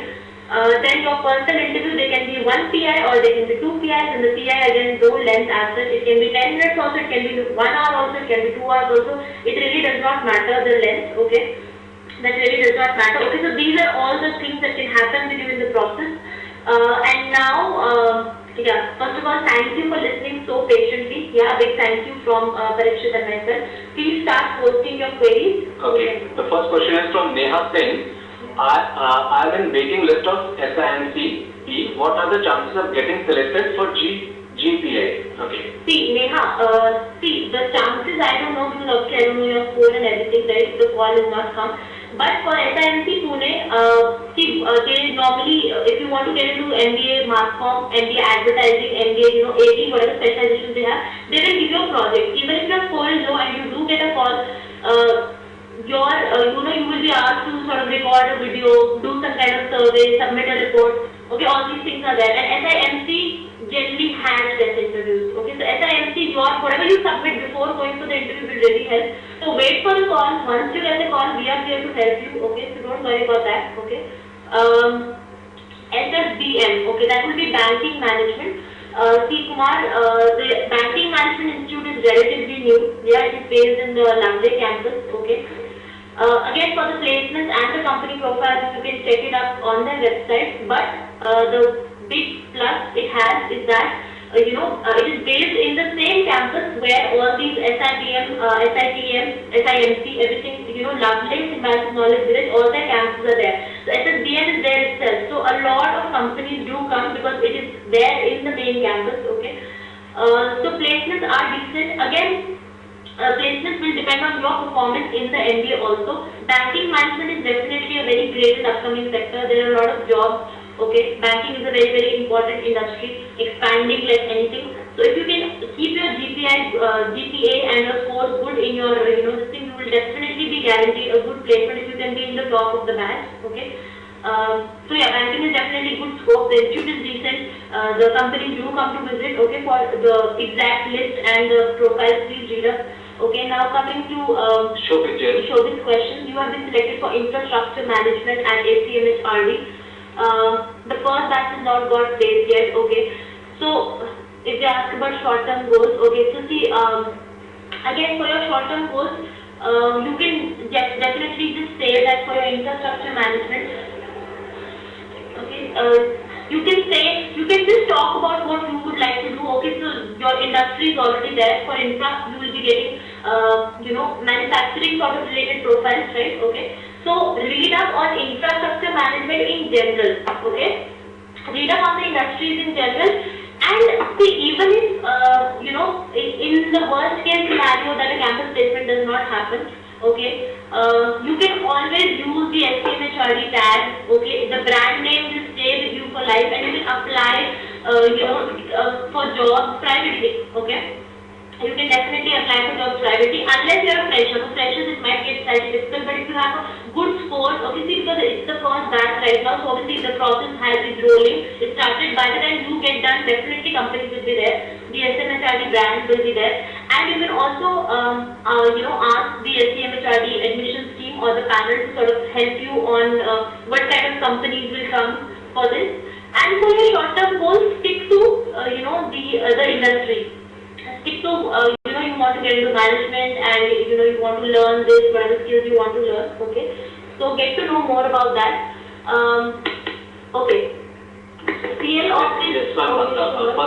Then your personal interview, they can be 1 PI or they can be 2 PIs, and the PI again no length as such. It can be 10 minutes also, it can be 1 hour also, it can be 2 hours also. It really does not matter the length, okay? That really does not matter. Okay, so these are all the things that can happen with you in the process. And now, yeah, first of all, thank you for listening so patiently. Yeah, a big thank you from Parikshit and myself. Please start posting your queries. Okay, the first question is from Neha Singh. I'm in waiting list of SIMC. What are the chances of getting selected for GPA? Okay. See, Neha, see, the chances, I don't know, because obviously I don't know your score and everything, right? The call has not come. But for SIMC Pune, see, they normally, if you want to get into MBA mass comm, MBA advertising, MBA, AD, whatever specializations they have, they will give you a project. Even if your score is low and you do get a call, you will be asked to sort of record a video, do some kind of survey, submit a report. Okay, all these things are there. And SIMC generally has test interviews. Okay, so SIMC, whatever you submit before going for the interview will really help. So wait for the call. Once you get the call, we are here to help you. Okay, so don't worry about that. Okay. SSBM. Okay, that will be banking management. See, Kumar, the Banking Management Institute is relatively new. Yeah, it is based in the Lambda campus. Okay. Again, for the placements and the company profiles, you can check it up on their website. But the big plus it has is that it is based in the same campus where all these SIPM, SIMC, everything, Lovelace, Symbiosis Knowledge Village, all their campuses are there. So SSBM is there itself. So a lot of companies do come because it is there in the main campus. Okay. So placements are decent. Again, placements will depend on your performance in the MBA also. Banking management is definitely a very great and upcoming sector. There are a lot of jobs. Okay, banking is a very, very important industry, expanding like anything. So if you can keep your GPA and your scores good in your, this thing, you will definitely be guaranteed a good placement if you can be in the top of the batch. Okay. So yeah, banking is definitely good scope. The institute is decent. The companies do come to visit. Okay, for the exact list and the profiles, please read up. Okay, now coming to Shobit's question. You have been selected for infrastructure management at ACMHRD. The first batch has not got placed yet. Okay, so if they ask about short-term goals, okay, so see, again for your short-term goals, you can definitely just say that for your infrastructure management, okay, you can just talk about what you would like to do. Okay, so your industry is already there. For infra, you will be getting, manufacturing sort of related profiles, right? Okay. So read up on infrastructure management in general. Okay. Read up on the industries in general, and see, even if in the worst case scenario that a campus placement does not happen. Okay, you can always use the SCMHRD tag. Okay, the brand name will stay with you for life, and you can apply, for jobs privately. Okay, you can definitely apply for jobs privately unless you are a fresher. For freshers, it might get slightly difficult, but if you have a good score, okay, see, because it's the first batch right now, so obviously the process is rolling. It started. By the time you get done, definitely companies will be there. The SMHRD brand will be there, and you can also ask the SCMHRD admissions team or the panel to sort of help you on what kind of companies will come for this. And for your short-term goals, stick to the industry. Stick to you want to get into management, and you want to learn this, whatever skills you want to learn. Okay, so get to know more about that. Okay. CL office. Yes, first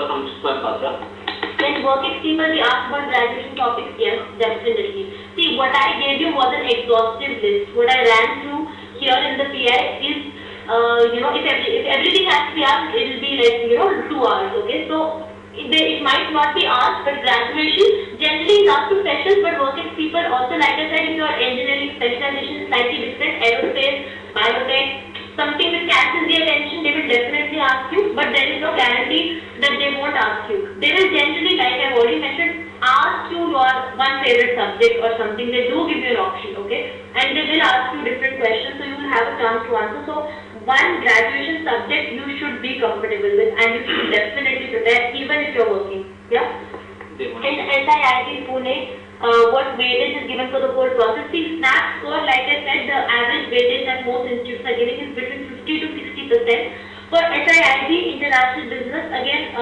from Swam. When work experience, we asked about graduation topics. Yes, definitely. See, what I gave you was an exhaustive list. What I ran through here in the PI is, if everything has to be asked, it will be like 2 hours. Okay, so it might not be asked, but graduation generally is asked to freshers, but working people also, like I said, if your engineering specialization is slightly different, aerospace, biotech, something which catches the attention, they will definitely ask you, but there is no guarantee that they won't ask you. They will generally, like I've already mentioned, ask you your one favorite subject or something. They do give you an option, okay? And they will ask you different questions, so you will have a chance to answer. So one graduation subject you should be comfortable with, and you should definitely prepare even if you're working. Yeah? In SIIT Pune, what weightage is given for the whole process? The SNAP score, like I said, the average weightage that most institutes are giving is between 50 to 60%. For SIIT International Business, again,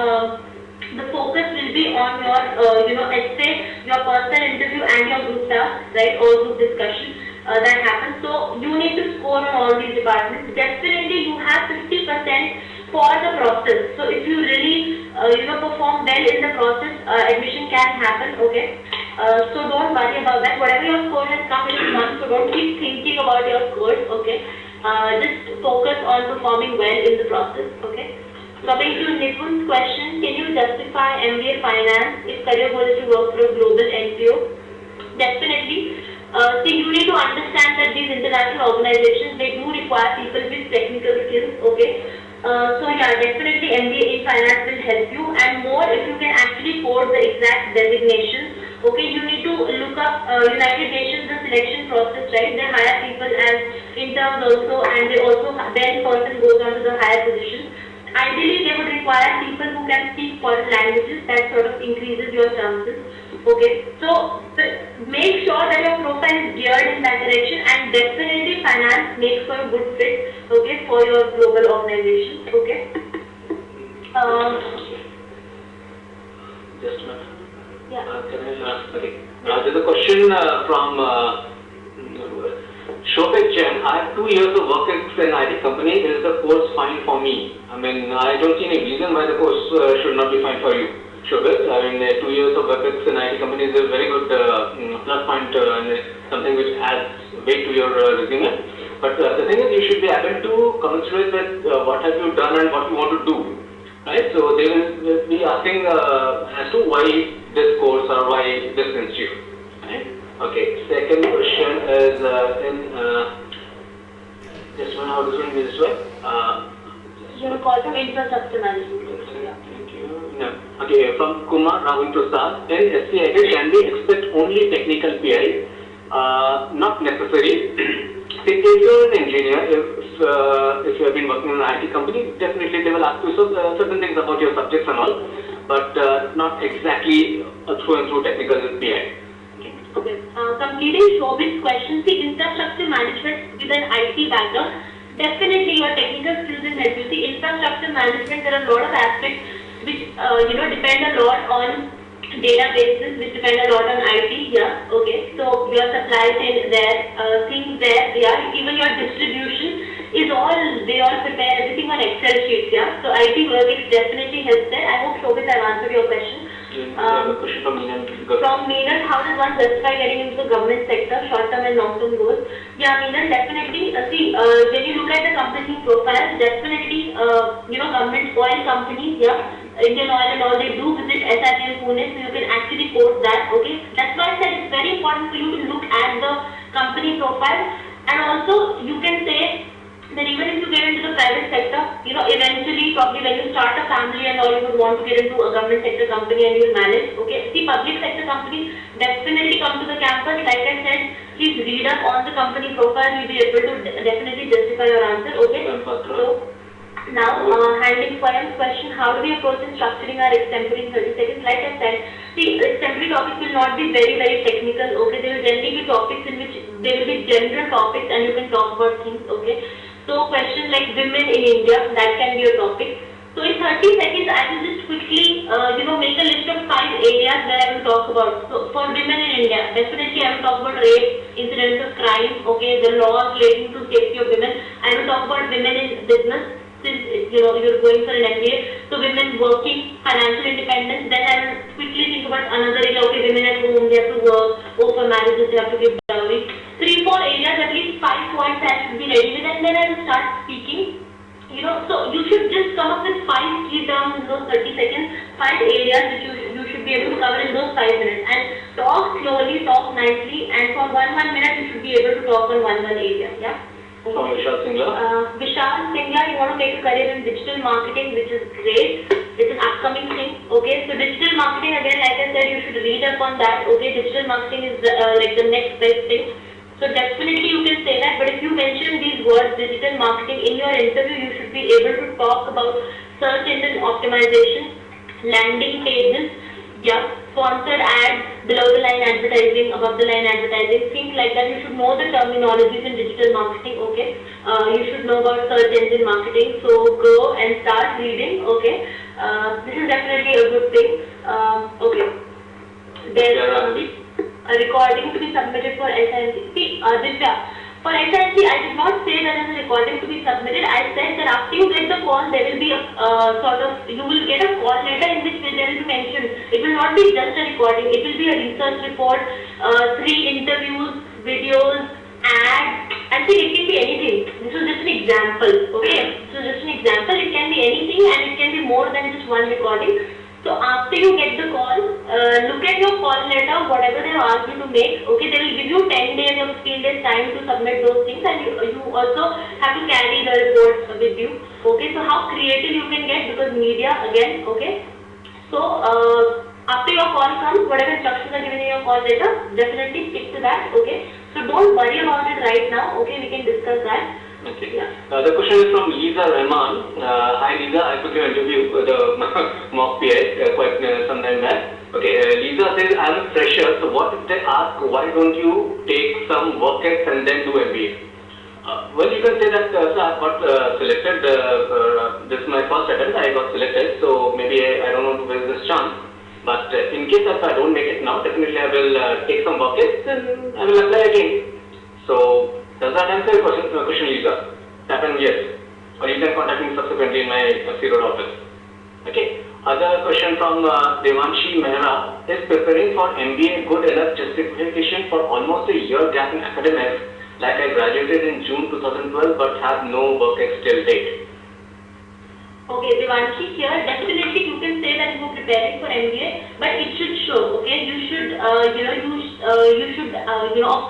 the focus will be on your essay, your personal interview, and your group task, right? Or group discussion that happens. So you need to score on all these departments. Definitely, you have 50% for the process. So if you really perform well in the process, admission can happen. Okay. So don't worry about that. Whatever your score has come, it is done. So don't keep thinking about your scores. Okay. Just focus on performing well in the process. Okay. Coming to Nipun's question, can you justify MBA Finance if career goal is to work for a global NPO? Definitely. See, you need to understand that these international organizations, they do require people with technical skills, okay? So yeah, definitely MBA in Finance will help you, and more if you can actually code the exact designation. Okay, you need to look up United Nations, the selection process, right? They hire people as interns also, and they also, then person goes on to the higher position. Ideally, they would require people who can speak foreign languages. That sort of increases your chances. Okay, so make sure that your profile is geared in that direction, and definitely finance makes for a good fit. Okay, for your global organization. Okay. Just a minute. Yeah. Okay. There's a question from Shobhit Jain. I have 2 years of work in an IT company. Is the course fine for me? I mean, I don't see any reason why the course should not be fine for you, Shobhit. I mean, 2 years of work in an IT company is a very good plus point and something which adds weight to your resume. But the thing is, you should be able to commensurate with what have you done and what you want to do. Right? So they will be asking as to why this course or why this institute. Right? Okay. Second question is this one. How does it be this way? Your call from infrastructure management. Thank you. No. Okay. From Kumar Rahul Prasad. In SCIT, can we expect only technical PI? Not necessary. See, if you're an engineer, if you have been working in an IT company, definitely they will ask you certain things about your subjects and all, but not exactly through and through technical PI. Okay. Completing Shobhit's question, see, infrastructure management with an IT background, definitely your technical skills will help you. See, infrastructure management, there are a lot of aspects which depend a lot on databases, which depend a lot on IT. Yeah. Okay. So your supply chain there, things there. Yeah. Even your distribution is all, they all prepare everything on Excel sheets. Yeah. So IT work definitely helps there. I hope Shobhit I've answered your question. Question from Meenal. From Meenal, how does one justify getting into the government sector, short-term and long-term goals? Yeah, Meenal, definitely. See, when you look at the company profile, definitely, government oil companies, yeah, Indian Oil and all, they do visit SIT Pune, so you can actually quote that. Okay, that's why I said it's very important for you to look at the company profile, and also you can say that even if you get into the private sector, eventually, probably when you start a family and all, you would want to get into a government sector company and you will manage. Okay, see, public sector companies definitely come to the campus. Like I said, please read up on the company profile. You'll be able to definitely justify your answer. Okay, so now handling Swayam's question, how do we approach in structuring our extempore in 30 seconds? Like I said, see, extempore topics will not be very, very technical. Okay, there will generally be topics in which there will be general topics and you can talk about things. Okay. So questions like women in India, that can be a topic. So in 30 seconds, I will just quickly, make a list of 5 areas where I will talk about. So for women in India, definitely I will talk about rape, incidents of crime, okay, the laws relating to safety of women. I will talk about women in business, since you're going for an MBA. So women working, financial independence. Then I will quickly think about another area. Okay, women at home, they have to work. Oh, for marriages, they have to give dowry. 3-4 areas, at least 5 points I should be ready with, and then I will start speaking. So you should just come up with 5 key terms in those 30 seconds. 5 areas which you should be able to cover in those 5 minutes. And talk slowly, talk nicely, and for 1 minute you should be able to talk on one area. Yeah. From Vishal Singla. Vishal Singla, you want to make a career in digital marketing, which is great. It's an upcoming thing. Okay, so digital marketing, again, like I said, you should read up on that. Okay, digital marketing is like the next best thing. So definitely you can say that. But if you mention these words, digital marketing, in your interview, you should be able to talk about search engine optimization, landing pages, yeah, sponsored ads, below the line advertising, above the line advertising, things like that. You should know the terminologies in digital marketing, okay. You should know about search engine marketing, so go and start reading, okay. This is definitely a good thing, okay. There's a recording to be submitted for SNC. See, Divya, for SNC, I did not say there is a recording to be submitted. I said that after you get the call, there will be a you will get a call letter in which there will be mentioned. It will not be just a recording. It will be a research report, 3 interviews, videos, ads, and see, it can be anything. This is just an example, okay? So just an example. It can be anything, and it can be more than just one recording. So after you get the call, look at your call letter, whatever they have asked you to make. Okay, they will give you 10 days or 15 days time to submit those things, and you also have to carry the report with you. Okay, so how creative you can get, because media again. Okay, so after your call comes, whatever instructions are given in your call letter, definitely stick to that. Okay, so don't worry about it right now. Okay, we can discuss that. Okay. Yeah. The question is from Lisa Rahman. Hi Lisa, I took your interview for the mock PI quite some time back. Okay, Lisa says, I'm a fresher, so what if they ask, why don't you take some work ex and then do MBA? Well, you can say that sir, I got selected, this is my first attempt, I got selected, so maybe I don't want to waste this chance. But in case if I don't make it now, definitely I will take some work ex and I will apply again. So, does that answer your question, Lisa? Tap and yes. Or you can contact me subsequently in my FC Road office. Okay. Other question from Devanshi Mehra. Is preparing for MBA good enough justification for almost a year gap in academics, like I graduated in June 2012 but have no work ex till date? Okay, Devanshi here, definitely you can say that you are preparing for MBA, but it should show, okay, you should, of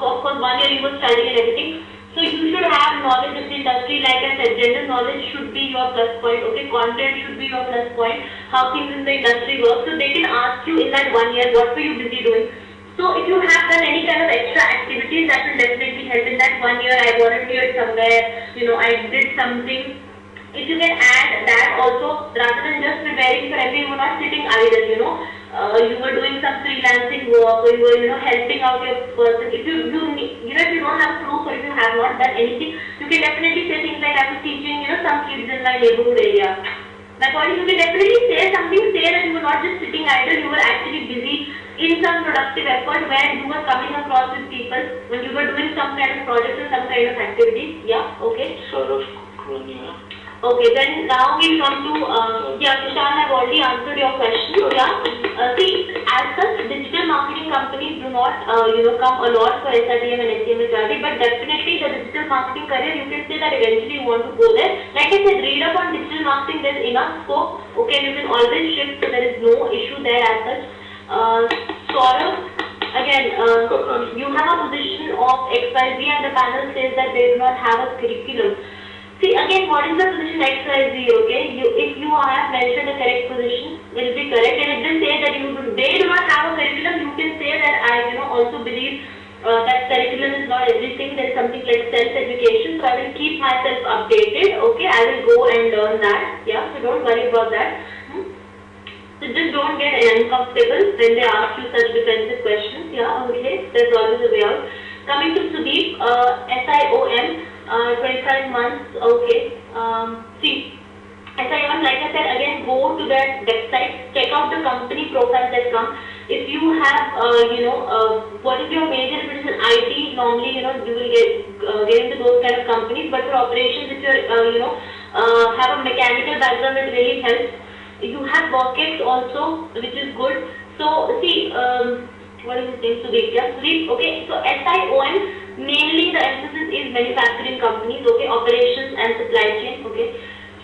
course, 1 year you were studying and everything, so you should have knowledge of the industry. Like I said, general knowledge should be your plus point, okay, content should be your plus point, how things in the industry work, so they can ask you in that 1 year, what were you busy doing? So if you have done any kind of extra activities, that will definitely help. In that 1 year, I volunteered somewhere, I did something. If you can add that also, rather than just preparing for MBA, you were not sitting idle, you were doing some freelancing work, or you were, helping out your person. If you if you don't have proof, or if you have not done anything, you can definitely say things like, I was teaching, some kids in my neighborhood area. My point is, you can definitely say something, say that you were not just sitting idle, you were actually busy in some productive effort where you were coming across with people, when you were doing some kind of project or some kind of activity. Yeah, okay. Okay, then now we come to, Vishal have already answered your question. Yeah, see, as such, digital marketing companies do not, come a lot for SRTM and SCM but definitely the digital marketing career, you can say that eventually you want to go there. Like I said, read up on digital marketing, there's enough scope. Okay, you can always shift, so there is no issue there as such. Saurav, again, you have a position of XYZ and the panel says that they do not have a curriculum. See, again, what is the position XYZ, okay? If you have mentioned the correct position, it will be correct. And if they say that they do not have a curriculum, you can say that I, also believe that curriculum is not everything. There is something like self-education. So I will keep myself updated, okay? I will go and learn that, yeah? So don't worry about that. So just don't get uncomfortable when they ask you such defensive questions, yeah? Okay, there's always a way out. Coming to Sudeep, SIOM. 25 months, okay. See, SIM, like I said, again, go to that website, check out the company profiles that come. If you have, what is your major? If it is an IT, normally, you will get into those kind of companies. But for operations, if you have a mechanical background, it really helps. You have WorkX also, which is good. So, see, what is his name? Sudeep, yeah, Sudeep, okay. So, SIOM. Mainly the emphasis is manufacturing companies, okay, operations and supply chain, okay.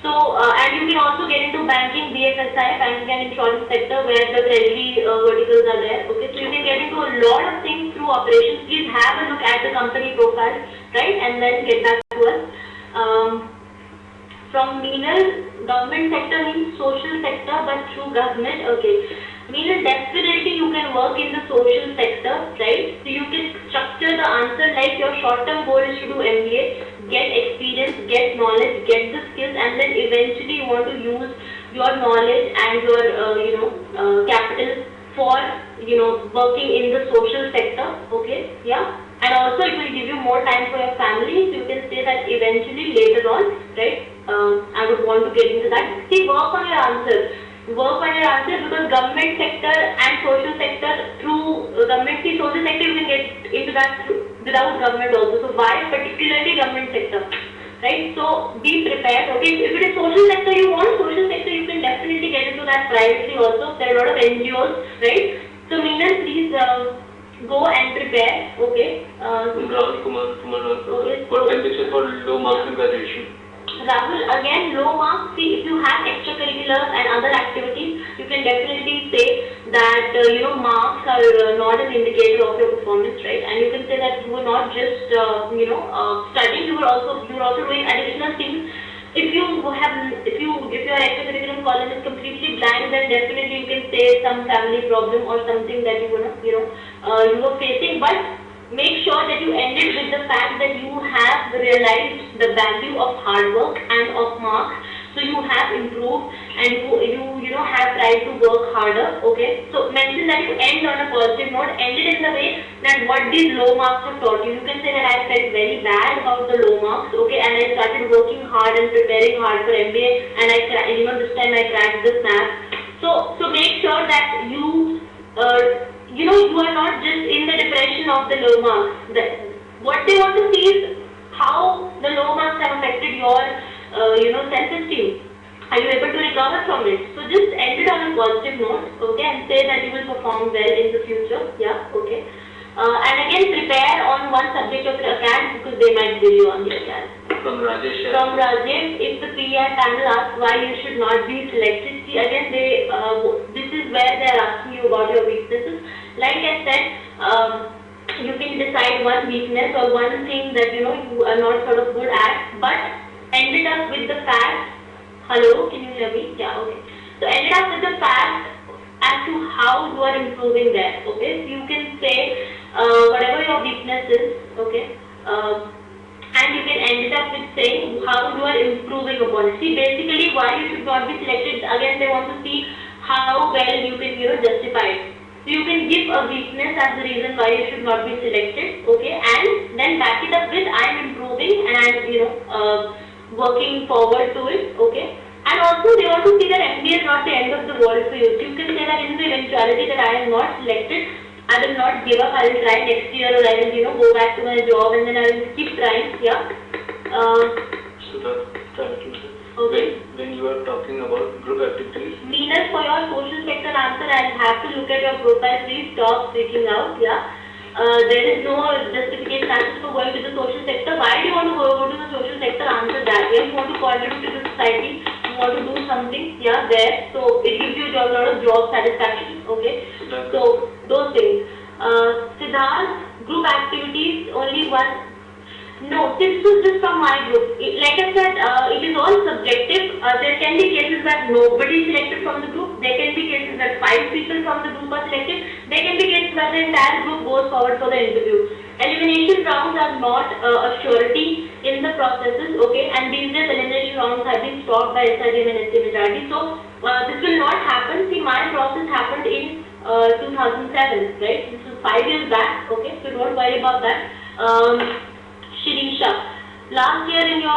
So, and you can also get into into banking, BFSI, banking and insurance sector, where the treasury verticals are there. Okay, so you can get into a lot of things through operations. Please have a look at the company profile, right, and then get back to us. From Meenal, government sector means social sector, but through government. Okay, Meenal, definitely you can work in the social sector, right? So you can structure the answer like your short-term goal is to do MBA, get experience, get knowledge, get the skills, and then eventually you want to use your knowledge and your capital for working in the social sector. Okay, yeah. And also it will give you more time for your family, so you can say that eventually later on, right, I would want to get into that. See, work on your answer. Work on your answer, because government sector and social sector, through government, see, social sector you can get into that without government also. So why particularly government sector? Right? So be prepared. Okay, if it is social sector you want, social sector you can definitely get into that privately also. There are a lot of NGOs, right? So Meenal, please go and prepare. Okay. Rahul Kumar also. Okay, What temperature for low marks in graduation? Rahul, again, low marks. See, if you have extracurriculars and other activities, you can definitely say that marks are not an indicator of your performance, right? And you can say that you were not just studying; you were also doing additional things. If your extracurriculum column is completely blank, then definitely you can say some family problem or something that you were facing, but make sure that you end it with the fact that you have realized the value of hard work and of marks. So you have improved and you have tried to work harder. Okay. So mention that you end on a positive note. End it in the way that what these low marks have taught you. You can say that I felt very bad about the low marks. Okay, and I started working hard and preparing hard for MBA, and this time I cracked this math. So make sure that you are not just in the depression of the low marks. What they want to see is how the low marks have affected your, self-esteem. Are you able to recover from it? So just end it on a positive note, okay, and say that you will perform well in the future. Yeah, okay. And again, prepare on one subject of your acad, because they might bill you on the acad. From Rajesh. From Rajesh, if the PI panel asks why you should not be selected, see again this is where they are asking you about your weaknesses. Like I said, you can decide one weakness or one thing that you are not sort of good at, but end it up with the fact. Hello, can you hear me? Yeah, okay. So end it up with the fact as to how you are improving there. Okay, so you can say whatever your weakness is. Okay. And you can end it up with saying how you are improving upon it. See, basically why you should not be selected. Again, they want to see how well you can justify it. So you can give a weakness as the reason why you should not be selected, okay, and then back it up with I am improving and I am working forward to it, okay. And also they want to see that MBA is not the end of the world for you. So you can say that in the eventuality that I am not selected, I will not give up. I will try next year, or I will go back to my job, and then I will keep trying. Yeah. So that's okay. When you are talking about group activities. Meenal, for your social sector answer, I'll have to look at your profile. Please stop freaking out. Yeah. There is no justification answer for going to the social sector. Why do you want to go to the social sector? Answer that way. You want to contribute to the society. You want to do something. Yeah, there. So it gives you a lot of job satisfaction. Okay. So those things. Siddharth, group activities, only one. No, this was just from my group. Like I said, it is all subjective. There can be cases where nobody is selected from the group. There can be cases where 5 people from the group are selected. There can be cases where the entire group goes forward for the interview. Elimination rounds are not a surety in the processes, okay? And these days elimination rounds have been stopped by SRM and SMHRD. So this will not happen. See, my process happened in 2007, right? This was 5 years back, okay? So don't worry about that. Shirisha, last year in your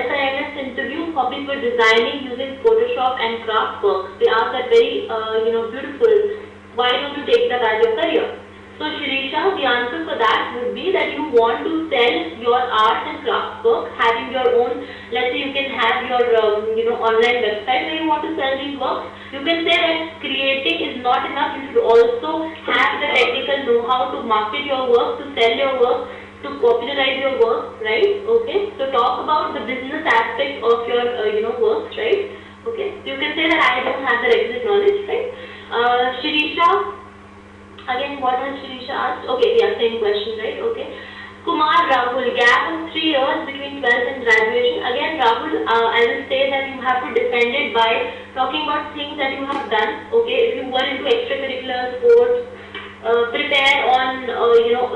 SIMS interview, hobbies were designing using Photoshop and craft work. They asked that very, beautiful. Why don't you take that as your career? So Shirisha, the answer for that would be that you want to sell your art and craft work, having your own. Let's say you can have your online website where you want to sell these works. You can say that creating is not enough. You should also have the technical know-how to market your work, to sell your work, to popularize your work, right? Okay. So talk about the business aspect of your works, right? Okay. So you can say the requisite knowledge, right? Shirisha, again, what has Shirisha asked? Okay, yeah, same question, right? Okay. Kumar Rahul, gap of 3 years between 12th and graduation. Again, Rahul, I will say that you have to defend it by talking about things that you have done. Okay, if you were into extracurricular sports, prepare on,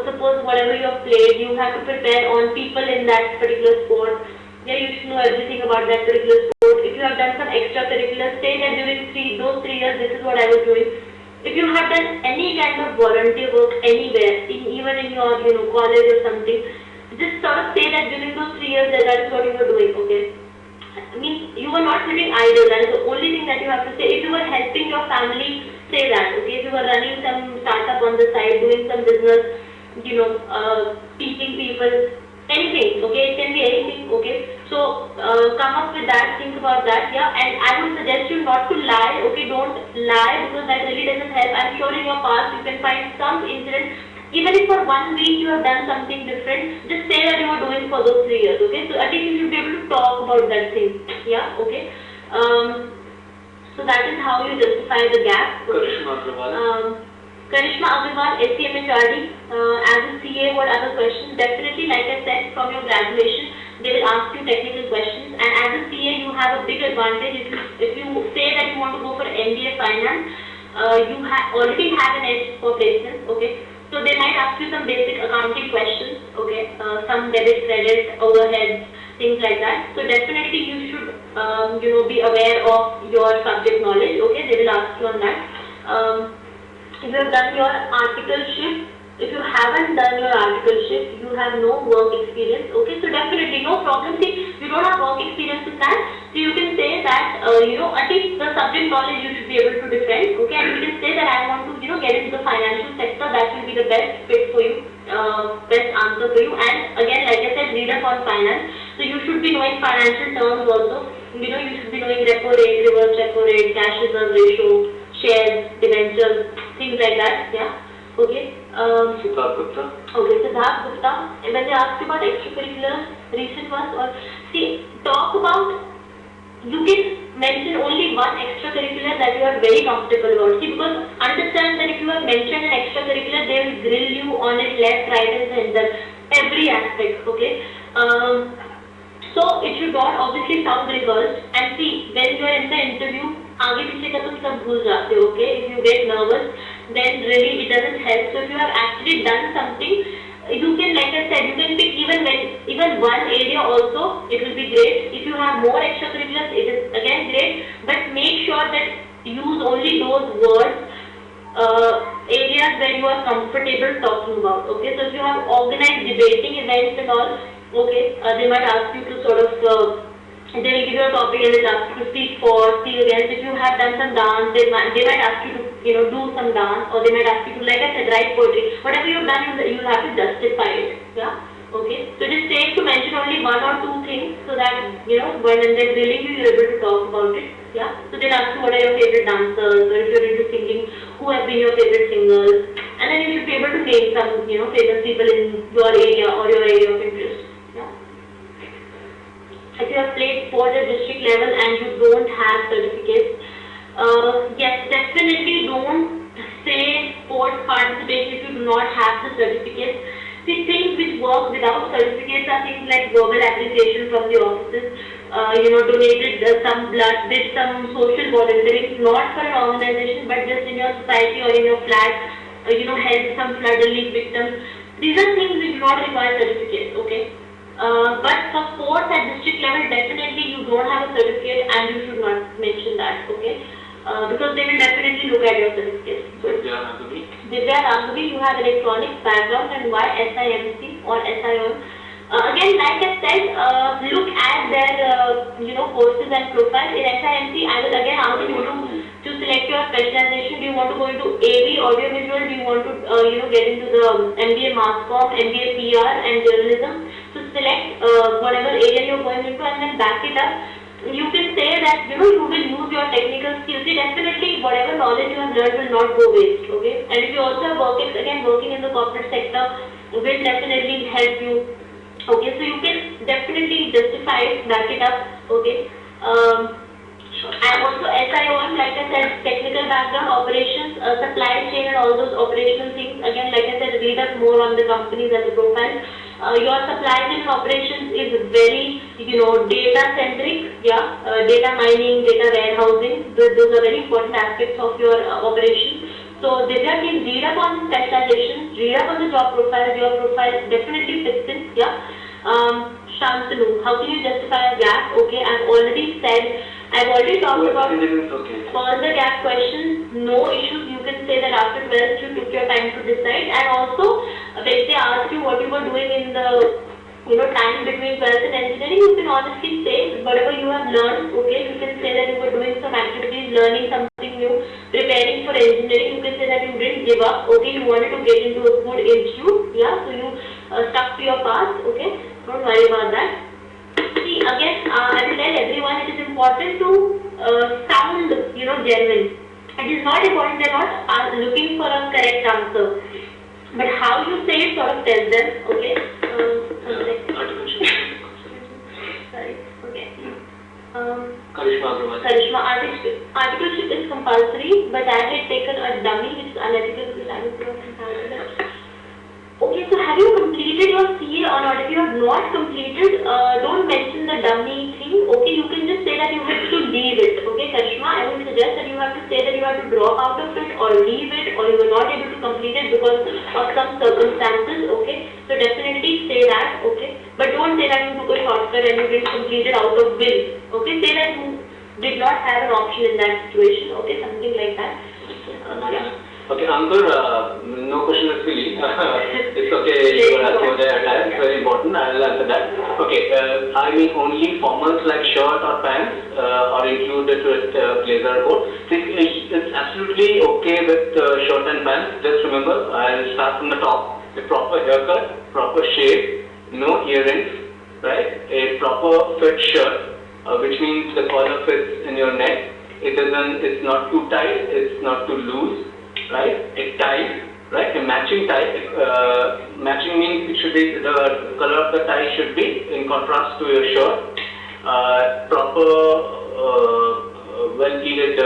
suppose whatever you have played, you have to prepare on people in that particular sport. Yeah, you should know everything about that particular sport. If you have done some extracurricular, say that during those 3 years, this is what I was doing. If you have done any kind of volunteer work anywhere, even in your college or something, just sort of say that during those 3 years that is what you were doing. Okay, I mean you were not sitting idle. That is the only thing that you have to say. If you were helping your family, say that. Okay, if you were running some startup on the side, doing some business, teaching people, anything. Okay, it can be anything. Okay, so come up with that, think about that, yeah. And I would suggest you not to lie. Okay, don't lie, because that really doesn't help. I'm sure in your past you can find some incident, even if for 1 week you have done something different, just say that you were doing for those 3 years. Okay, so at least you should be able to talk about that thing, yeah. Okay, so that is how you justify the gap. Karishma Agarwal, SCMHRD, as a CA, what other questions? Definitely, like I said, from your graduation, they will ask you technical questions, and as a CA, you have a big advantage. If you say that you want to go for MBA Finance, you already have an edge for placements, okay? So they might ask you some basic accounting questions, okay? Some debit, credit, overheads, things like that. So definitely you should, be aware of your subject knowledge, okay? They will ask you on that. If you have done your articleship, if you haven't done your articleship, you have no work experience, okay? So definitely no problem. See, you don't have work experience in that, so you can say that, at least the subject knowledge you should be able to defend, okay? And you can say that I want to, get into the financial sector. That will be the best fit for you, best answer for you. And again, like I said, read up on finance. So you should be knowing financial terms also. You should be knowing repo rate, reverse repo rate, cash reserve ratio, shares, debentures, things like that, yeah. Okay. Siddharth Gupta. Okay, Siddharth Gupta. And when they ask you about extracurricular, recent ones, or see, talk about, you can mention only one extracurricular that you are very comfortable about. See, because understand that if you have mentioned an extracurricular, they will grill you on it left, right, and center, every aspect. Okay. So it should not obviously sound rehearsed. And see, when you are in the interview, आगे पीछे का तुम सब भूल जाते हो, okay? If you get nervous, then really it doesn't help. So if you have actually done something, you can, like I said, you can pick even one area also. It will be great. If you have more extracurriculars, it is again great. But make sure that use only those words, areas where you are comfortable talking about. Okay, so if you have organized debating events and all, okay, they might ask you to sort of. They will give you a topic and they'll ask you to speak for, speak against. If you have done some dance, they might ask you to do some dance, or they might ask you to, like I said, write poetry. Whatever you've done, you have to justify it. Yeah. Okay. So it is safe to mention only one or two things, so that when they're grilling you, you're able to talk about it. Yeah. So they'll ask you what are your favorite dancers, or if you're into singing, who have been your favorite singers, and then you should be able to name some famous people in your area or your area of interest. If you have played sports at district level and you don't have certificates, yes, definitely don't say sports participation if you do not have the certificates. See, things which work without certificates are things like verbal appreciation from the offices, donated some blood, did some social volunteering, not for an organization, but just in your society or in your flat, help some flood relief victims. These are things which do not require certificates, okay? But for sports at district level, definitely you don't have a certificate and you should not mention that, okay? Because they will definitely look at your certificate. Divya Raghavi, you have electronics background, and why SIMC or SIOM? Again, like I said, look at their courses and profiles. In SIMC, I will again ask you to select your specialization. Do you want to go into AV, audiovisual? Do you want to get into the MBA Mass Comm, MBA PR and journalism? So select whatever area you're going into and then back it up. You can say that you will use your technical skills. See, definitely whatever knowledge you have learned will not go waste. Okay, and if you also have working in the corporate sector, will definitely help you. Okay, so you can definitely justify it, back it up. Okay. And also SIOM, like I said, said, technical background, operations, supply chain and all those operational things. Again, like I said, read up more on the companies and the profiles. Your supply chain and operations is very, data centric, data mining, data warehousing. Those are very important aspects of your operation. So Divya, please read up on specializations, read up on the job profiles. Your profile definitely fits in, Shantanu, how can you justify a gap? Okay, I've already talked about further gap questions, no issues. You can say that after 12th you took your time to decide, and also when they ask you what you were doing in the time between 12th and engineering, you can honestly say whatever you have learned. Okay, you can say that you were doing some activities, learning something new, preparing for engineering. You can say that you didn't give up. Okay, you wanted to get into a good institute. So you stuck to your path. Okay, don't worry about that. See, again, I will tell everyone it is important to sound, genuine. It is not important, they are not looking for a correct answer. But how you say it sort of tells them, okay? Sorry, okay. Karishma, articleship is compulsory, but I had taken a dummy which is unethical because I was not. Okay, so have you completed your CA or not? If you have not completed, don't mention the dummy thing. Okay, you can just say that you have to leave it. Okay, Karishma, I would suggest that you have to say that you have to drop out of it or leave it, or you were not able to complete it because of some circumstances. Okay, so definitely say that. Okay, but don't say that you took a shortcut and you didn't complete it out of will. Okay, say that you did not have an option in that situation. Okay, something like that. Okay, Ankur, no question is silly. It's okay, you are asking the attire, it's very important, I will answer that. Okay, I mean only formals like shirt or pants are included with blazer or coat. It's absolutely okay with shirt and pants. Just remember, I will start from the top. A proper haircut, proper shave, no earrings, right? A proper fit shirt, which means the collar fits in your neck. It's not too tight, it's not too loose. Right, a tie, right, a matching tie. Matching means it should be, the color of the tie should be in contrast to your shirt. Proper well-pleated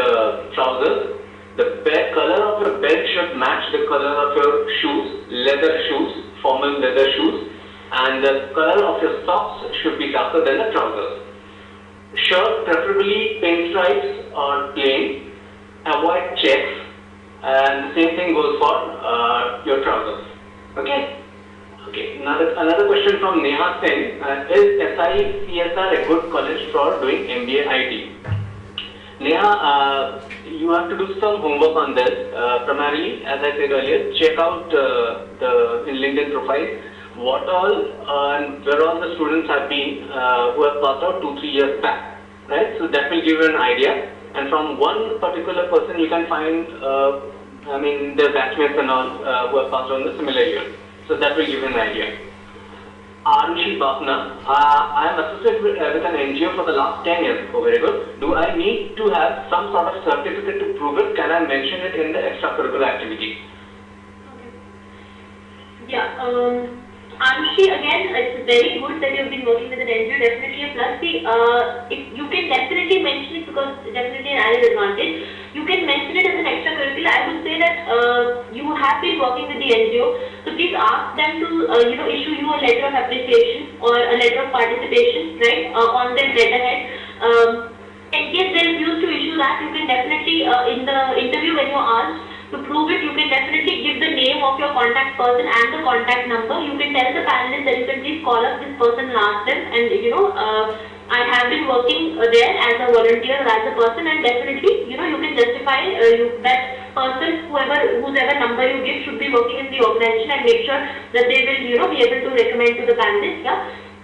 trousers. The color of your belt should match the color of your shoes, leather shoes, formal leather shoes, and the color of your socks should be darker than the trousers. Shirt preferably pinstripes or plain. Avoid checks. And the same thing goes for your trousers. Okay? Okay. Another question from Neha Sen. Is SICSR a good college for doing MBA IT? Neha, you have to do some homework on this. Primarily, as I said earlier, check out the LinkedIn profile. What all and where all the students have been who have passed out 2-3 years back. Right? So that will give you an idea. And from one particular person, you can find, their batchmates and all who have passed on the similar year. So that will give you an idea. Arushi Bapna, I am associated with an NGO for the last 10 years. Oh, very good. Do I need to have some sort of certificate to prove it? Can I mention it in the extracurricular activity? Okay. Yeah. Arushi, again, it's very good that you've been working with an NGO, definitely a plus. See, if you can definitely mention it because it's definitely an added advantage. You can mention it as an extracurricular. I would say that you have been working with the NGO, so please ask them to issue you a letter of appreciation or a letter of participation, right, on their letterhead. In case they refuse to issue that, you can definitely, in the interview when you're asked, to prove it, you can definitely give the name of your contact person and the contact number. You can tell the panelists that you can please call up this person and ask them, and I have been working there as a volunteer or as a person, and definitely you can justify that person, whoever number you give should be working in the organization, and make sure that they will be able to recommend to the panelists.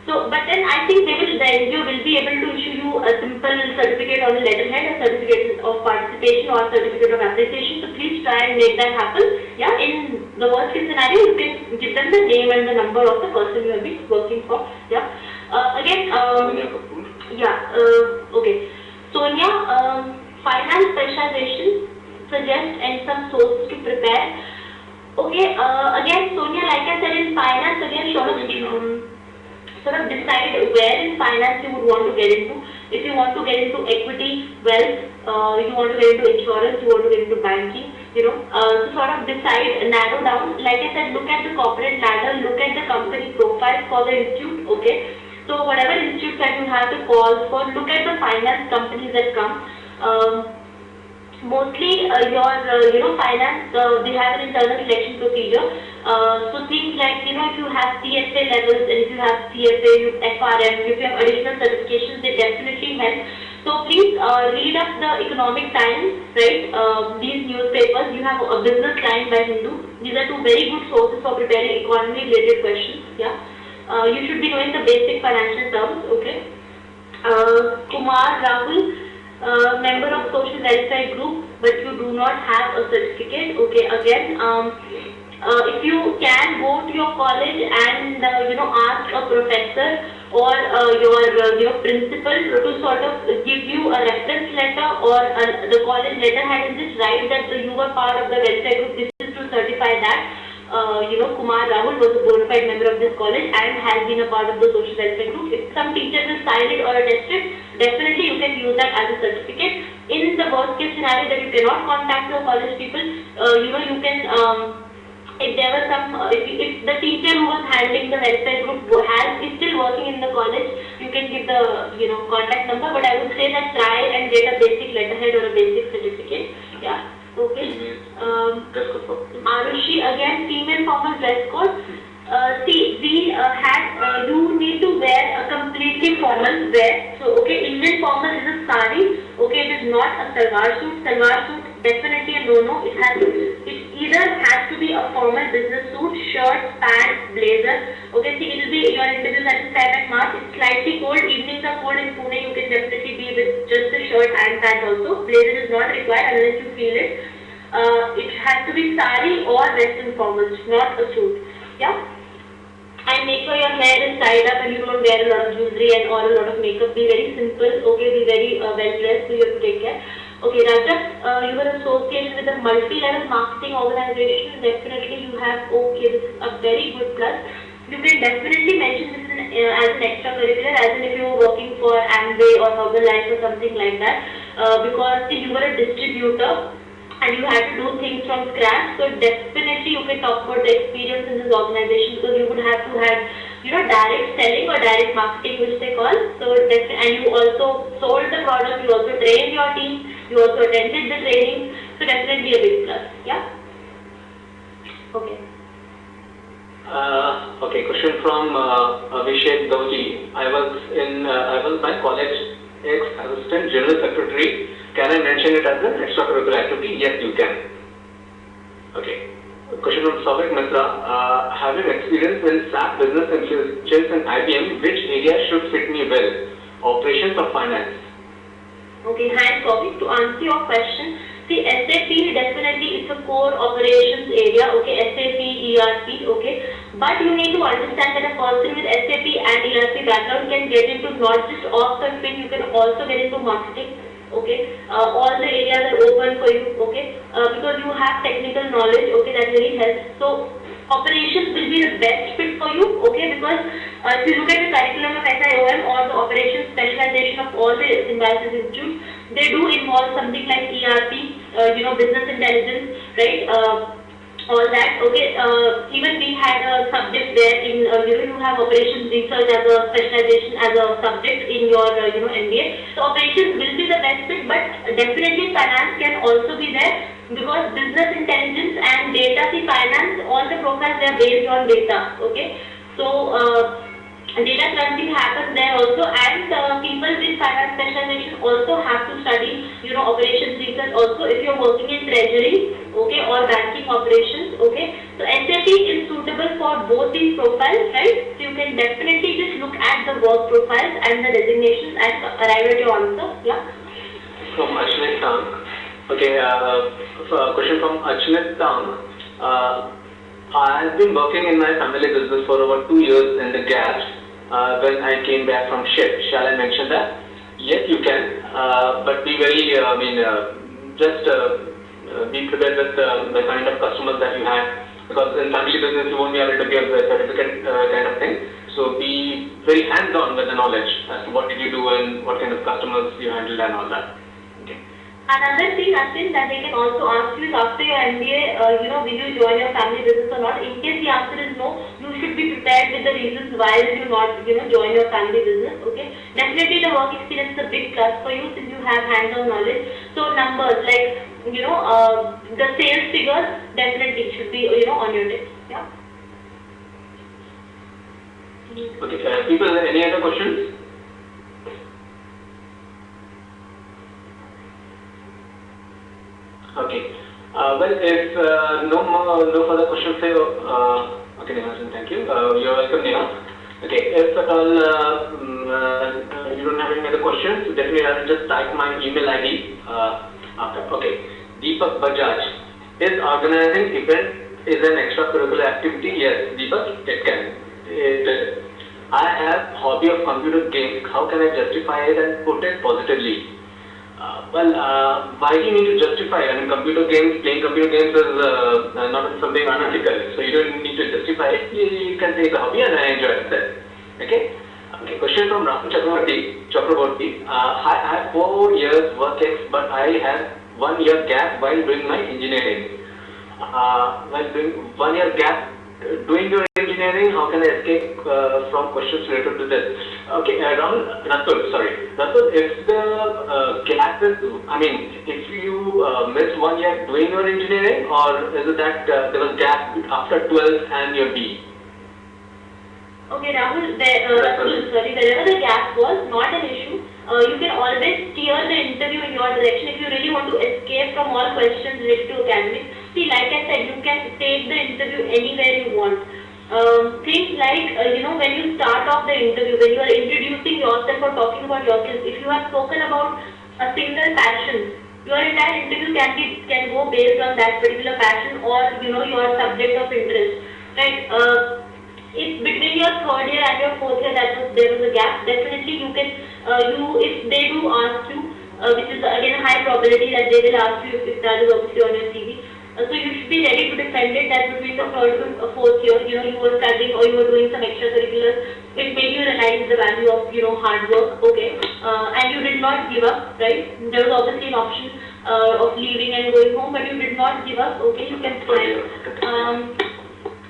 So, but then I think the NGO will be able to issue you a simple certificate on the letterhead, a certificate of participation or a certificate of appreciation. So please try and make that happen. In the worst case scenario, you can give them the name and the number of the person you have been working for. Okay. Sonia, finance specialization, suggest and some sources to prepare. Okay. Again, Sonia, like I said, in finance, again, sort of decide where in finance you would want to get into. If you want to get into equity, wealth, you want to get into insurance, you want to get into banking, so sort of decide, narrow down. Like I said, look at the corporate ladder, look at the company profile for the institute, okay? So whatever institute that you have to call for, look at the finance companies that come. Mostly your finance, they have an internal selection procedure. So things like, if you have CFA levels and if you have CFA, FRM, if you have additional certifications, they definitely help. So please read up the Economic Times, right? These newspapers. You have a Business Line by Hindu. These are two very good sources for preparing economy-related questions. Yeah. You should be knowing the basic financial terms. Okay. Kumar Rahul. Member of social welfare group, but you do not have a certificate. Okay, again, if you can go to your college and ask a professor or your principal to sort of give you a reference letter, or the college letterhead, and just write that you were part of the welfare group. This is to certify that Kumar Rahul was a bona fide member of this college and has been a part of the social welfare group. If some teacher will sign it or attest it, definitely you can use that as a certificate. In the worst case scenario that you cannot contact your college people, you can, if there was some, if the teacher who was handling the welfare group is still working in the college, you can give the contact number. But I would say that try and get a basic letterhead or a basic certificate. Yeah. Okay. Arushi, again, female formal dress code. See, we had, you need to wear a completely formal wear. So, okay, Indian formal is a sari. Okay, it is not a salwar suit. Salwar suit, definitely a no-no. It either has to be a formal business suit, shirt, pants, blazer. Okay, see, it will be your interviews at 7 March. It's slightly cold. Evenings are cold in Pune. You can definitely be with just the shirt and pants also. Blazer is not required unless you feel it. It has to be sari or western formals, not a suit. Yeah. And make sure your hair is tied up and you don't wear a lot of jewelry and or a lot of makeup. Be very simple. Okay, be very well dressed, so you have to take care. Okay, Rajat, you were associated with a multi-level marketing organization. Definitely you have, okay, this is a very good plus. You can definitely mention this as an extracurricular, as in if you were working for Amway or Herbalife or something like that, because see, you were a distributor and you had to do things from scratch. So definitely you can talk about the experience in this organization, because you would have to have direct selling or direct marketing, which they call. So definitely, and you also sold the product, you also trained your team, you also attended the training. So definitely a big plus. Yeah. Okay. Okay, question from Abhishek Dauji. I was my college ex-assistant general secretary. Can I mention it as an extracurricular activity? Yes, you can. Okay. Question from Savik Mitra. Having experience in SAP business intelligence and IBM, which area should fit me well? Operations or finance? Okay, hi Savik. To answer your question, see, SAP definitely is a core operations area. Okay, SAP, ERP. Okay, but you need to understand that a person with SAP and ERP background can get into not just ops and fin, you can also get into marketing. Okay, all the areas are open for you. Okay, because you have technical knowledge. Okay, that really helps. So operations will be the best fit for you. Okay, because if you look at the curriculum of SIOM or the operations specialization of all the Symbiosis institutes, they do involve something like ERP, business intelligence, right? All that. Okay, even we had a subject there in you have operations research as a specialization as a subject in your MBA. So operations will be the best fit, but definitely finance can also be there, because business intelligence and data, see, finance, all the profiles, they are based on data. Okay, so data crunching happens there also, and people with finance specialization also have to study operations research also if you're working in treasury, okay, or banking operations. Okay, so SAP is suitable for both these profiles, right? So you can definitely just look at the work profiles and the designations and arrive at your answer. Yeah. From Ashnet Tang. Okay, question from Ashnet Tang. I've been working in my family business for over 2 years in the gaps when I came back from shift. Shall I mention that? Yes, you can, but be very, just be prepared with the kind of customers that you have, because in family business you won't be able to give the certificate kind of thing. So be very hands-on with the knowledge as to what did you do and what kind of customers you handled and all that. Okay. Another thing, Ashwin, that they can also ask you is after your MBA, will you join your family business or not? In case the answer is no, you should be prepared with the reasons why will you not, join your family business. Okay. Definitely, the work experience is a big plus for you since you have hands-on knowledge. So numbers like the sales figures definitely should be on your list. Yeah. Okay. People, any other questions? Okay. Well, if no further questions, say, okay, Neha, thank you. You're welcome, Neha. Okay, if at all you don't have any other questions, definitely I will just type my email ID after. Okay. Deepak Bajaj. Is organizing event is an extracurricular activity? Yes, Deepak, it can. I have hobby of computer games. How can I justify it and put it positively? Why do you need to justify? I mean, playing computer games is not something unethical, so you don't need to justify it. You can say it's a hobby and I enjoy it. Okay? Okay, question from Rahul Chakraborty. I have 4 years work ex, but I have 1 year gap while doing my engineering. While doing 1 year gap doing your engineering, how can I escape from questions related to this? Okay, Ratul, if the gap is, if you missed 1 year doing your engineering, or is it that there was gap after 12th and your B? Okay, Rahul, wherever the gap was, not an issue. You can always steer the interview in your direction if you really want to escape from all questions related to academics. See, like I said, you can take the interview anywhere you want. Things like, when you start off the interview, when you are introducing yourself or talking about yourself, if you have spoken about a single passion, your entire interview can go based on that particular passion or, your subject of interest, right? If between your 3rd year and your 4th year there was a gap, definitely you can, if they do ask you, which is again a high probability that they will ask you if that is obviously on your CV. So you should be ready to defend it that between the 3rd to 4th year, you were studying or you were doing some extracurriculars. It made you realize the value of, hard work, okay, and you did not give up, right? There was obviously an option of leaving and going home, but you did not give up, okay, you can try.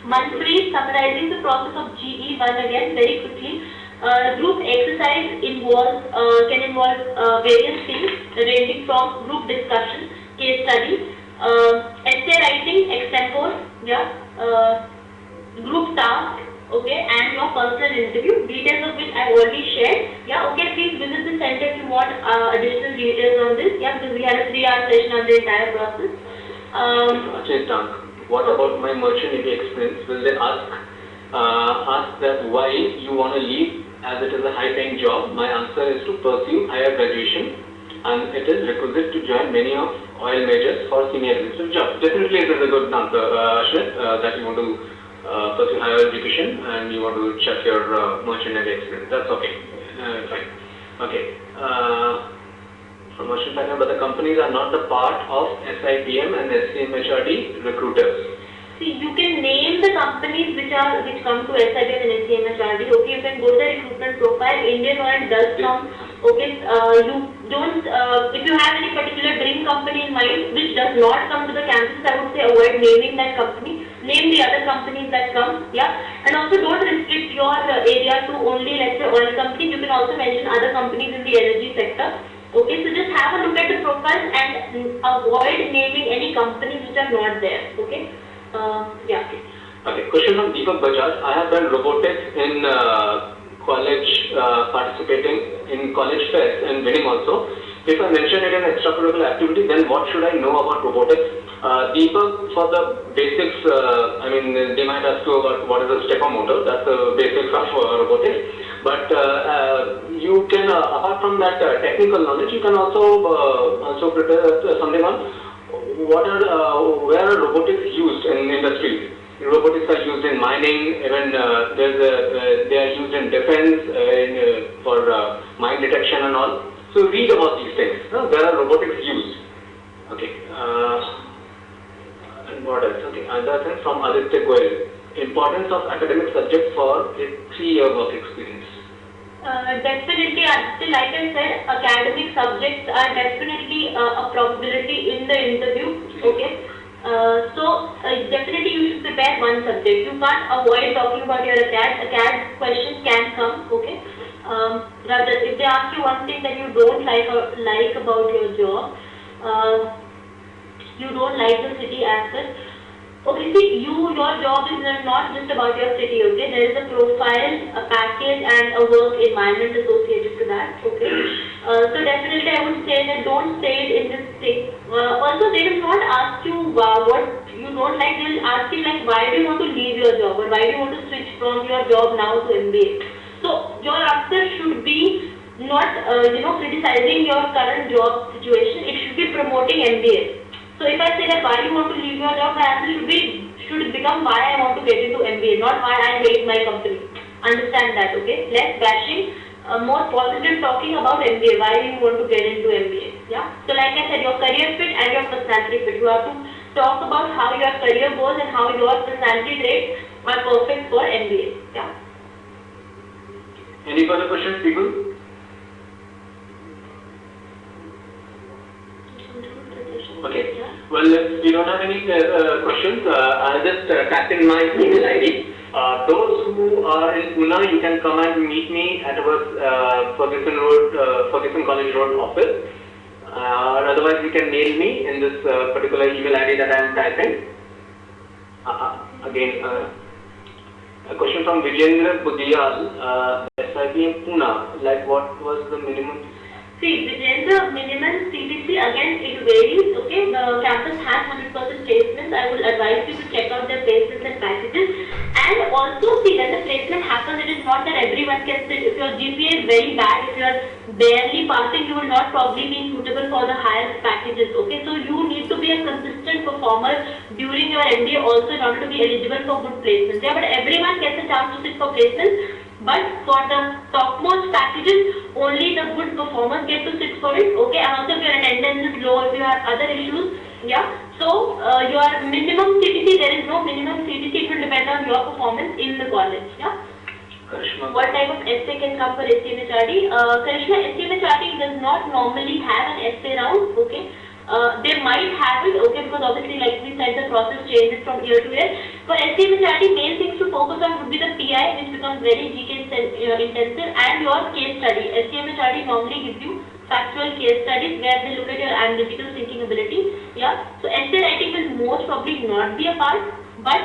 Manpreet, summarizing the process of GE1 again very quickly. Group exercise can involve various things ranging from group discussion, case study, essay writing, extempore, group task, okay, and your personal interview, details of which I already shared. Okay, please visit the center if you want additional details on this, because we had a 3-hour session on the entire process. What about my merchant Navy experience? Will they ask that why you want to leave as it is a high-paying job? My answer is to pursue higher graduation, and it is requisite to join many of oil majors for senior executive jobs. Definitely, it is a good answer, Ashwin, that you want to pursue higher education and you want to check your merchant Navy experience. That's okay. Fine. Okay. Promotion pattern, but the companies are not the part of SIPM and SCMHRD recruiters. See, you can name the companies which come to SIPM and SCMHRD. Okay, you can go to the recruitment profile. Indian Oil does come. Okay, you don't. If you have any particular dream company in mind which does not come to the campus, I would say avoid naming that company. Name the other companies that come. And also don't restrict your area to only, let's say, oil companies. You can also mention other companies in the energy sector. Okay, so just have a look at the profile and avoid naming any companies which are not there. Okay. Okay. Question from Deepak Bajaj. I have done robotics in college, participating in college fairs and winning also. If I mention it in extracurricular activity, then what should I know about robotics? Deepak, for the basics, they might ask you about what is a stepper motor. That's the basics of robotics. But you can, apart from that technical knowledge, you can also prepare something on where are robotics used in industries. Robotics are used in mining, even they are used in defense, for mine detection and all. So read about these things. Where are robotics used? Okay. And what else? Okay. Another thing from Aditya Goel. Importance of academic subjects for a 3-year work experience. Definitely, like I said, academic subjects are definitely a probability in the interview. Okay. Definitely you should prepare one subject. You can't avoid talking about your ACAD. ACAD questions can come. Okay. Rather, if they ask you one thing that you don't like about your job, you don't like the city as such. Okay, see, your job is not just about your city, okay? There is a profile, a package, and a work environment associated to that, okay? So definitely I would say that don't say it in this thing. Also, they will not ask you what you don't like, they will ask you like, why do you want to leave your job, or why do you want to switch from your job now to MBA? So your answer should be not, criticizing your current job situation, it should be promoting MBA. So if I say that why you want to leave your job, my answer should become why I want to get into MBA, not why I hate my company. Understand that, okay? Less bashing, more positive talking about MBA, why you want to get into MBA. Yeah. So like I said, your career fit and your personality fit. You have to talk about how your career goes and how your personality traits are perfect for MBA. Yeah. Any further questions, people? Okay. Well, if we don't have any questions, I'll just type in my email ID. Those who are in Pune, you can come and meet me at our Ferguson College Road office. Otherwise, you can mail me in this particular email ID that I am typing. Again, a question from Vijendra Budiyal, SIP in Pune. Like, what was the minimum? See, Vijendra, minimum CTC, again, it varies, okay? The campus has 100% placements. I will advise you to check out their placements and packages. And also, see, when the placement happens, it is not that everyone can sit. If your GPA is very bad, if you are barely passing, you will not probably be suitable for the higher packages, okay? So, you need to be a consistent performer during your MBA also in order to be eligible for good placements. Yeah, but everyone gets a chance to sit for placements. But for the topmost packages, only the good performers get to sit for it, okay? And also if your attendance is low, if you have other issues, yeah. So, your minimum CTC, there is no minimum CTC, it will depend on your performance in the college, yeah? Karishma. What type of essay can come for SCMHRD? Karishma, SCMHRD does not normally have an essay round, okay? They might have it, okay, because obviously, like we said, the process changes from year to year. For SCMHRD, main things to focus on would be the PI, which becomes very GK intensive, and your case study. SCMHRD normally gives you factual case studies where they look at your analytical thinking ability. Yeah, so essay writing will most probably not be a part. But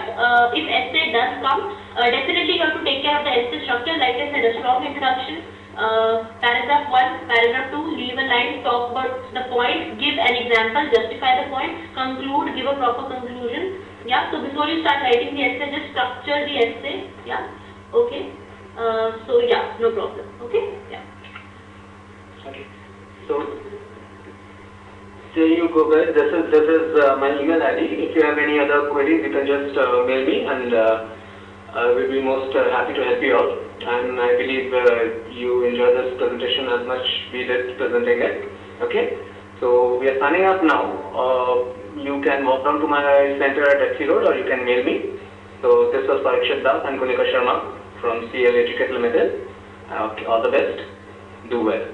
if essay does come, definitely you have to take care of the essay structure. Like I said, a strong introduction. Paragraph 1, paragraph 2, leave a line, talk about the point, give an example, justify the point, conclude, give a proper conclusion. Yeah, so before you start writing the essay, just structure the essay. Yeah, okay. So yeah, no problem. Okay, yeah. Okay. So there you go, guys. This is my email ID. If you have any other queries, you can just mail me, and I will be most happy to help you out. And I believe you enjoyed this presentation as much we did presenting it. Okay, so we are signing up now. You can walk down to my center at FC Road, or you can mail me. So this was Parikshit Das and Kunika Sharma from CL Educate Limited. Okay, all the best. Do well.